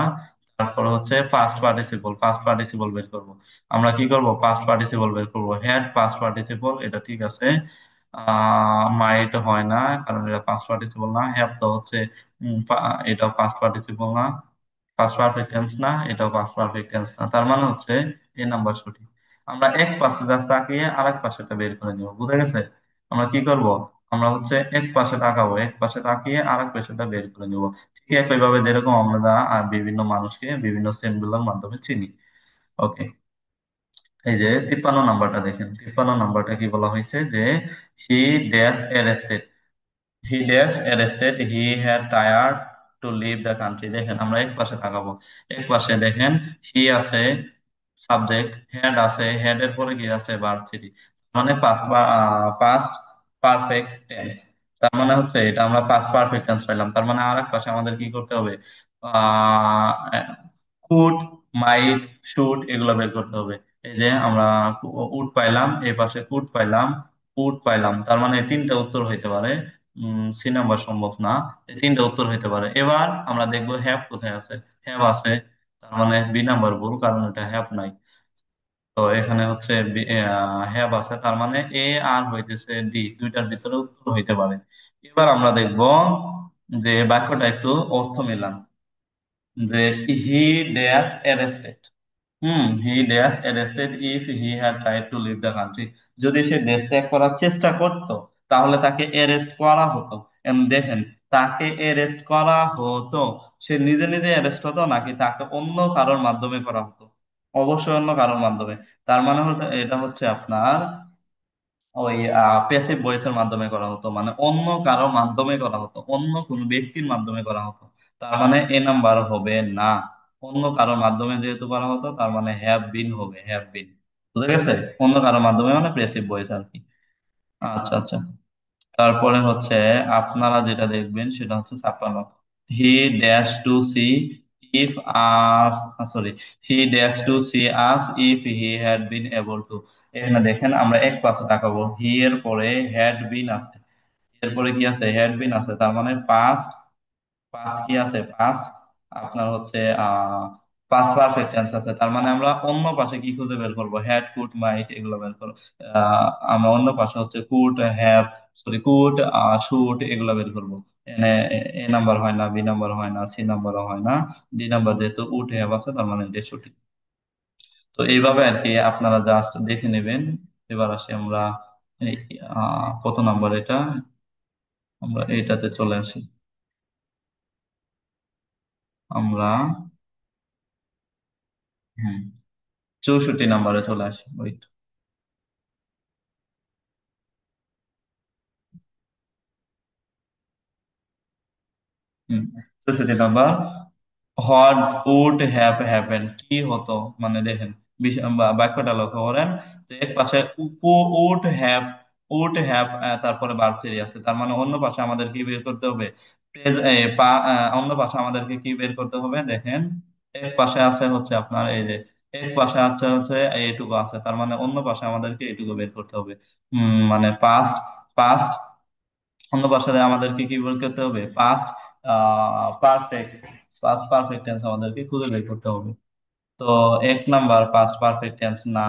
তারপরে হচ্ছে পাস্ট পার্টিসিপল, পাস্ট পার্টিসিপল বের করব। আমরা কি করব, পাস্ট পার্টিসিপল বের করব। হ্যাড পাস্ট পার্টিসিপল, এটা ঠিক আছে। মাইট হয় না, কারণ এটা পাস্ট পার্টিসিপল না। হ্যাভ তো হচ্ছে এটাও পাস্ট পার্টিসিপল না, পাস্ট পারফেক্ট টেন্স না, এটাও পাস্ট পারফেক্ট টেন্স না। তার মানে হচ্ছে এই নাম্বার সঠিক। আমরা এক পাশে জাস্ট তাকিয়ে আরেক পাশেটা বের করে নিব, বুঝা গেছে? আমরা কি করব, আমরা হচ্ছে এক পাশে তাকাবো, এক পাশে তাকিয়ে আরেক পাশেটা বের করে নিব। ঠিক একইভাবে যেরকম আমরা বিভিন্ন মানুষকে বিভিন্ন সিম্বলের মাধ্যমে চিনি। ওকে, এই যে 53 নাম্বারটা দেখেন, 53 নাম্বারটা কি বলা হয়েছে যে he dash arrested, he dash arrested, he had tired to leave the country. দেখেন আমরা এক পাশে তাকাবো, এক পাশে দেখেন হি আছে, সাবজেক্ট, হ্যাড আছে, হেড এর পরে কি আছে, ভার্ব থ্রি, মানে পাস্ট পারফেক্ট টেন্স। তার মানে হচ্ছে এটা আমরা পাস্ট পারফেক্ট টেন্স পাইলাম। তার মানে আর এক পাশে আমাদের কি করতে হবে, কুড, মাইট, শুড এগুলো বের করতে হবে। এই যে আমরা উড পাইলাম, এই পাশে কুড পাইলাম, উড পাইলাম। তার মানে এই তিনটা উত্তর হইতে পারে। সি নাম্বার সম্ভব না, এই তিনটা উত্তর হইতে পারে। এবার আমরা দেখবো হ্যাভ কোথায় আছে, হ্যাভ আছে, তার মানে বি নাম্বার ভুল, কারণ এটা হ্যাভ নাই। তো এখানে হচ্ছে হ্যাভ আছে, তার মানে এ আর হইতেছে ডি, দুইটার ভিতরে উত্তর হইতে পারে। এবার আমরা দেখব যে বাক্যটা একটু অর্থ মিলান, যে he dash arrested. He dash arrested if he had tried to leave the country. যদি সে দেশ ত্যাগ করার চেষ্টা করত, তাহলে তাকে অ্যারেস্ট করা হতো। দেখেন, তাকে অ্যারেস্ট করা হতো, সে নিজে নিজে অ্যারেস্ট হতো নাকি তাকে অন্য কারোর মাধ্যমে করা হতো? অবশ্যই অন্য কারোর মাধ্যমে। তার মানে এটা হচ্ছে আপনার ওই প্যাসিভ ভয়েসের মাধ্যমে করা হতো, মানে অন্য কারো মাধ্যমে করা হতো, অন্য কোন ব্যক্তির মাধ্যমে করা হতো। তার মানে এ নাম্বার হবে না। অন্য কারো মাধ্যমে যেহেতু করা হতো, তার মানে হ্যাভ বিন হবে, হ্যাভ বিন। বুঝা গেছে? অন্য কারো মাধ্যমে মানে প্যাসিভ ভয়েস আর কি। আচ্ছা আচ্ছা। তারপরে হচ্ছে আপনারা যেটা দেখবেন সেটা হচ্ছে 56। He dash to see if us, sorry, he dash to see us if he had been able to. এখানে দেখেন আমরা এক পাশে তাকাবো, হি এর পরে হ্যাড বিন আছে, এরপরে কি আছে, হ্যাড বিন আছে। তার মানে পাস্ট, পাস্ট কি আছে, পাস্ট আপনার হচ্ছে পাস্ট পারফেক্ট টেন্স আছে। তার মানে আমরা অন্য পাশে কি খুঁজে বের করবো, হ্যাড, কুড, মাইট এগুলো বের করবো। আমরা অন্য পাশে হচ্ছে could, have, sorry could, should এগুলো বের করবো। এনে এ নাম্বার হয় না, বি নাম্বার হয় না, সি নাম্বারও হয় না, ডি নাম্বার যেহেতু উড হ্যাভ আছে, তার মানে এটা সঠিক। তো এইভাবে আর কি আপনারা জাস্ট দেখে নেবেন। এবার আসি আমরা এই, কত নাম্বার এটা, আমরা এইটাতে চলে আসি। আমরা হম 64 নাম্বারে চলে আসি, wait. Hmm 64 number, what would have happen, কি হতো। মানে দেখেন বাক্যটা লক্ষ্য করেন, যে এক পাশে উড হ্যাভ, উড হ্যাভ, তারপরে ভার্ব থ্রি আছে। তার মানে অন্য পাশে আমাদের কি বের করতে হবে, অন্য পাশে আমাদেরকে কি বের করতে হবে দেখেন, এক পাশে আছে হচ্ছে আপনার এই যে, এক পাশে আছে হচ্ছে এইটুকু আছে, তার মানে অন্য পাশে আমাদেরকে এইটুকু বের করতে হবে। মানে পাস্ট, পাস্ট অন্য ভাষায় আমাদেরকে কি বের করতে হবে, past perfect, past perfect tense আমাদেরকে খুঁজে বের করতে হবে। তো এক নাম্বার পাস্ট পারফেক্ট টেন্স না,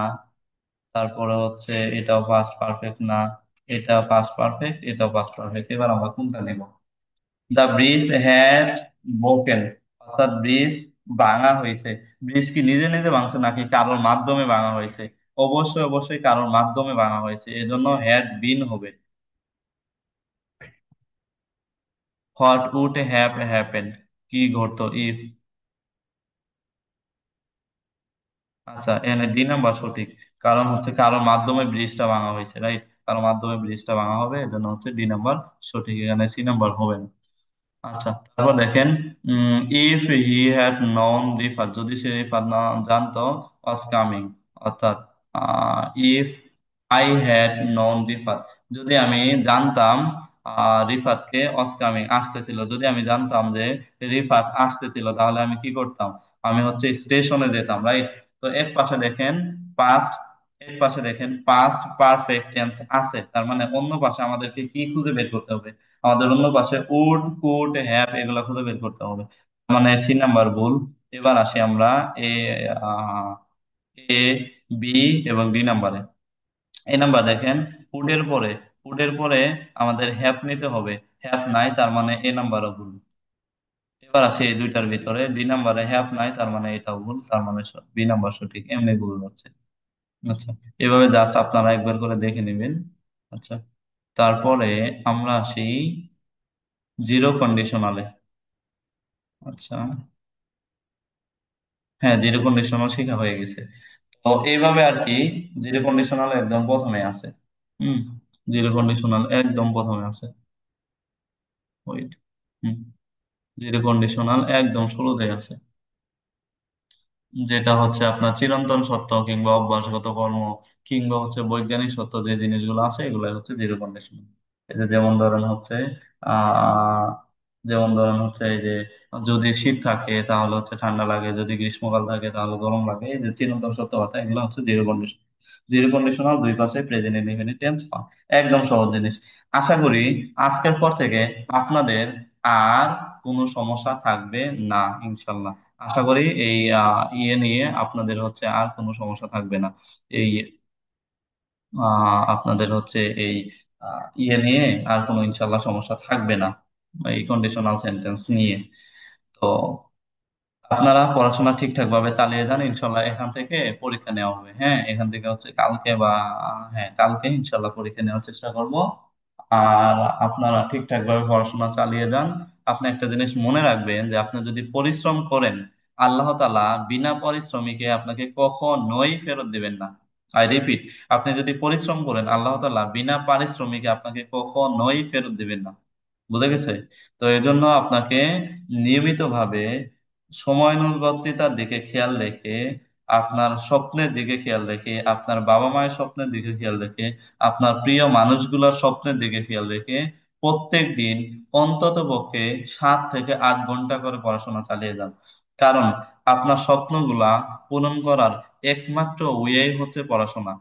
তারপরে হচ্ছে এটাও পাস্ট পারফেক্ট না, এটা পাস্ট পারফেক্ট, এটাও পাস্ট পারফেক্ট। এবার আমরা কোনটা নেব, দ্য ব্রিজ হ্যাড ব্রোকেন, অর্থাৎ ব্রিজ ভাঙা হয়েছে। ব্রিজ কি নিজে নিজে ভাঙছে নাকি কারোর মাধ্যমে ভাঙা হয়েছে? অবশ্যই অবশ্যই কারোর মাধ্যমে ভাঙা হয়েছে, এজন্য হ্যাড বিন হবে। হোয়াট উড হ্যাভ হ্যাপেন্ড, কি ঘটতো ইফ। আচ্ছা, এখানে ডি নাম্বার সঠিক, কারণ হচ্ছে কারোর মাধ্যমে ব্রিজটা ভাঙা হয়েছে, রাইট? কারোর মাধ্যমে ব্রিজটা ভাঙা হবে, এজন্য হচ্ছে ডি নাম্বার সঠিক, এখানে সি নাম্বার হবে না। আচ্ছা, তারপর দেখেন, if he had known Rifat, যদি সে রিফাত না জানতো, ওয়াজ কামিং, অর্থাৎ if I had known Rifat, যদি আমি জানতাম রিফাতকে ওয়াজ কামিং আসতেছিল, যদি আমি জানতাম যে রিফাত আসতেছিল, তাহলে আমি কি করতাম? আমি হচ্ছে স্টেশনে যেতাম, রাইট? তো এর পাশে দেখেন পাস্ট, এর পাশে দেখেন পাস্ট পারফেক্ট টেন্স আছে, তার মানে অন্য পাশে আমাদেরকে কি খুঁজে বের করতে হবে? আমাদের অন্য পাশে উড, কুড, হ্যাভ এগুলা খুঁজে বের করতে হবে। মানে সি নাম্বার ভুল। এবার আসি আমরা এ, এ, বি এবং ডি নাম্বারে। এই নাম্বার দেখেন, উডের পরে, উডের পরে আমাদের হ্যাভ নিতে হবে, হ্যাভ নাই, তার মানে এ নাম্বারও ভুল। এবার আসি এই দুইটার ভিতরে, ডি নাম্বারে হ্যাভ নাই, তার মানে এটাও ভুল, তার মানে বি নাম্বার সঠিক, এমনি ভুল হচ্ছে। আচ্ছা, এভাবে জাস্ট আপনারা একবার করে দেখে নেবেন। আচ্ছা, তারপরে আমরা আসি জিরো কন্ডিশনালে। আচ্ছা, হ্যাঁ, জিরো কন্ডিশনাল শেখা হয়ে গেছে। তো এইভাবে আর কি, জিরো কন্ডিশনাল একদম প্রথমে আছে। হুম, জিরো কন্ডিশনাল একদম প্রথমে আছে। ওয়েট, হুম, জিরো কন্ডিশনাল একদম শুরুতে আছে, যেটা হচ্ছে আপনার চিরন্তন সত্য কিংবা অভ্যাসগত কর্ম কিংবা হচ্ছে বৈজ্ঞানিক সত্য, যে জিনিসগুলো আছে এগুলাই হচ্ছে জিরো কন্ডিশনাল। এই যে যেমন ধরেন হচ্ছে আহ যেমন ধরেন হচ্ছে এই যে যদি শীত থাকে তাহলে হচ্ছে ঠান্ডা লাগে, যদি গ্রীষ্মকাল থাকে তাহলে গরম লাগে, এই যে চিরন্তন সত্য কথা, এগুলো হচ্ছে জিরো কন্ডিশন। জিরো কন্ডিশনাল দুই পাশে প্রেজেন্ট ইনডিফিনিট টেন্স হয়। একদম সহজ জিনিস। আশা করি আজকের পর থেকে আপনাদের আর কোনো সমস্যা থাকবে না, ইনশাল্লাহ। আশা করি এই ইয়ে নিয়ে আপনাদের হচ্ছে আর কোনো সমস্যা থাকবে না। এই আপনাদের হচ্ছে এই ইয়ে নিয়ে আর কোনো ইনশাল্লাহ সমস্যা থাকবে না, এই কন্ডিশনাল সেন্টেন্স নিয়ে। তো আপনারা পড়াশোনা ঠিকঠাক ভাবে চালিয়ে যান, ইনশাল্লাহ এখান থেকে পরীক্ষা নেওয়া হবে। হ্যাঁ, এখান থেকে হচ্ছে কালকে বা হ্যাঁ, কালকে ইনশাল্লাহ পরীক্ষা নেওয়ার চেষ্টা করব। আর আপনারা ঠিকঠাক ভাবে পড়াশোনা চালিয়ে যান। আপনি একটা জিনিস মনে রাখবেন, যে আপনি যদি পরিশ্রম করেন, আল্লাহ তাআলা বিনা পরিশ্রমীকে আপনাকে কখনোই ফেরত দিবেন না। আই রিপিট, আপনি যদি পরিশ্রম করেন, আল্লাহ তাআলা বিনা পারিশ্রমিকে আপনাকে কখনোই ফেরত দিবেন না। বুঝে গেছে? তো এই জন্য আপনাকে নিয়মিতভাবে সময়ানুবর্তিতার দিকে খেয়াল রেখে, আপনার স্বপ্নের দিকে খেয়াল রেখে, আপনার বাবা মায়ের স্বপ্নের দিকে খেয়াল রেখে, আপনার প্রিয় মানুষগুলোর স্বপ্নের দিকে খেয়াল রেখে প্রত্যেক দিন অন্তত পক্ষে 7 থেকে 8 ঘন্টা করে পড়াশোনা চালিয়ে যান। কারণ আপনার স্বপ্নগুলা পূরণ করার একমাত্র ওয়েই হচ্ছে পড়াশোনা।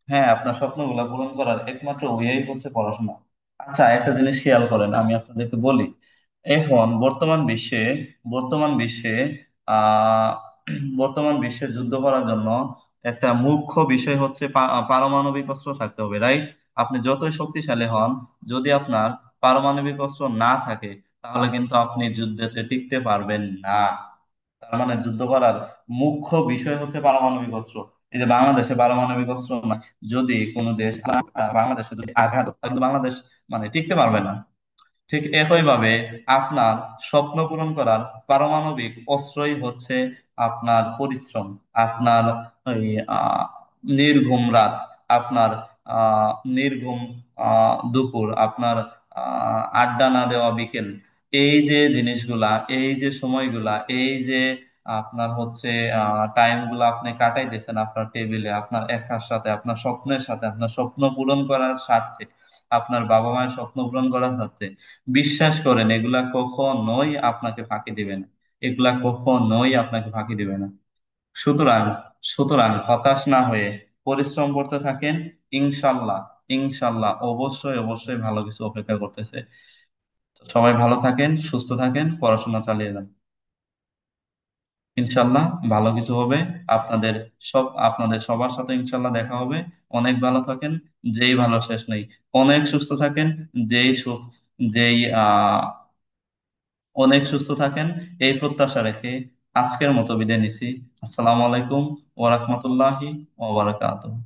হ্যাঁ, আপনার স্বপ্নগুলো পূরণ করার একমাত্র ওয়েই হচ্ছে পড়াশোনা। আচ্ছা, একটা জিনিস খেয়াল করেন, আমি আপনাদেরকে বলি। এখন বর্তমান বিশ্বে আহ বর্তমান বিশ্বে যুদ্ধ করার জন্য একটা মুখ্য বিষয় হচ্ছে পারমাণবিক অস্ত্র থাকতে হবে, রাইট? আপনি যতই শক্তিশালী হন, যদি আপনার পারমাণবিক অস্ত্র না থাকে, তাহলে কিন্তু আপনি যুদ্ধে টিকতে পারবেন না। তার মানে যুদ্ধ করার মুখ্য বিষয় হচ্ছে পারমাণবিক অস্ত্র। এই যে বাংলাদেশে পারমাণবিক অস্ত্র না, যদি কোনো দেশ বাংলাদেশে যদি আঘাত করে, তাহলে কিন্তু বাংলাদেশ মানে টিকতে পারবে না। ঠিক একইভাবে আপনার স্বপ্ন পূরণ করার পারমাণবিক অস্ত্রই হচ্ছে আপনার পরিশ্রম, আপনার ওই আহ, নির্ঘুম রাত, আপনার নির্ঘুম দুপুর, আপনার আড্ডা না দেওয়া বিকেল, এই যে জিনিসগুলা, এই যে সময়গুলা, এই যে আপনার হচ্ছে টাইম গুলা আপনি কাটাইতেছেন আপনার টেবিলে, আপনার একার সাথে, আপনার স্বপ্নের সাথে, আপনার স্বপ্ন পূরণ করার স্বার্থে, আপনার বাবা মায়ের স্বপ্ন পূরণ করার স্বার্থে, বিশ্বাস করেন এগুলা কখনোই আপনাকে ফাঁকি দিবে না। এগুলা কখনোই আপনাকে ফাঁকি দিবে না। সুতরাং সুতরাং হতাশ না হয়ে পরিশ্রম করতে থাকেন। ইনশাল্লাহ, ইনশাল্লাহ অবশ্যই অবশ্যই ভালো কিছু অপেক্ষা করতেছে। তো সবাই ভালো থাকেন, সুস্থ থাকেন, পড়াশোনা চালিয়ে যান। ইনশাল্লাহ ভালো কিছু হবে। আপনাদের আপনাদের সবার সাথে ইনশাল্লাহ দেখা হবে। অনেক ভালো থাকেন, যেই ভালো শেষ নেই। অনেক সুস্থ থাকেন, যেই সুখ, যেই অনেক সুস্থ থাকেন, এই প্রত্যাশা রেখে আজকের মতো বিদায় নিছি। আসসালামু আলাইকুম ওয়া রাহমাতুল্লাহি ওয়া বারাকাতুহু।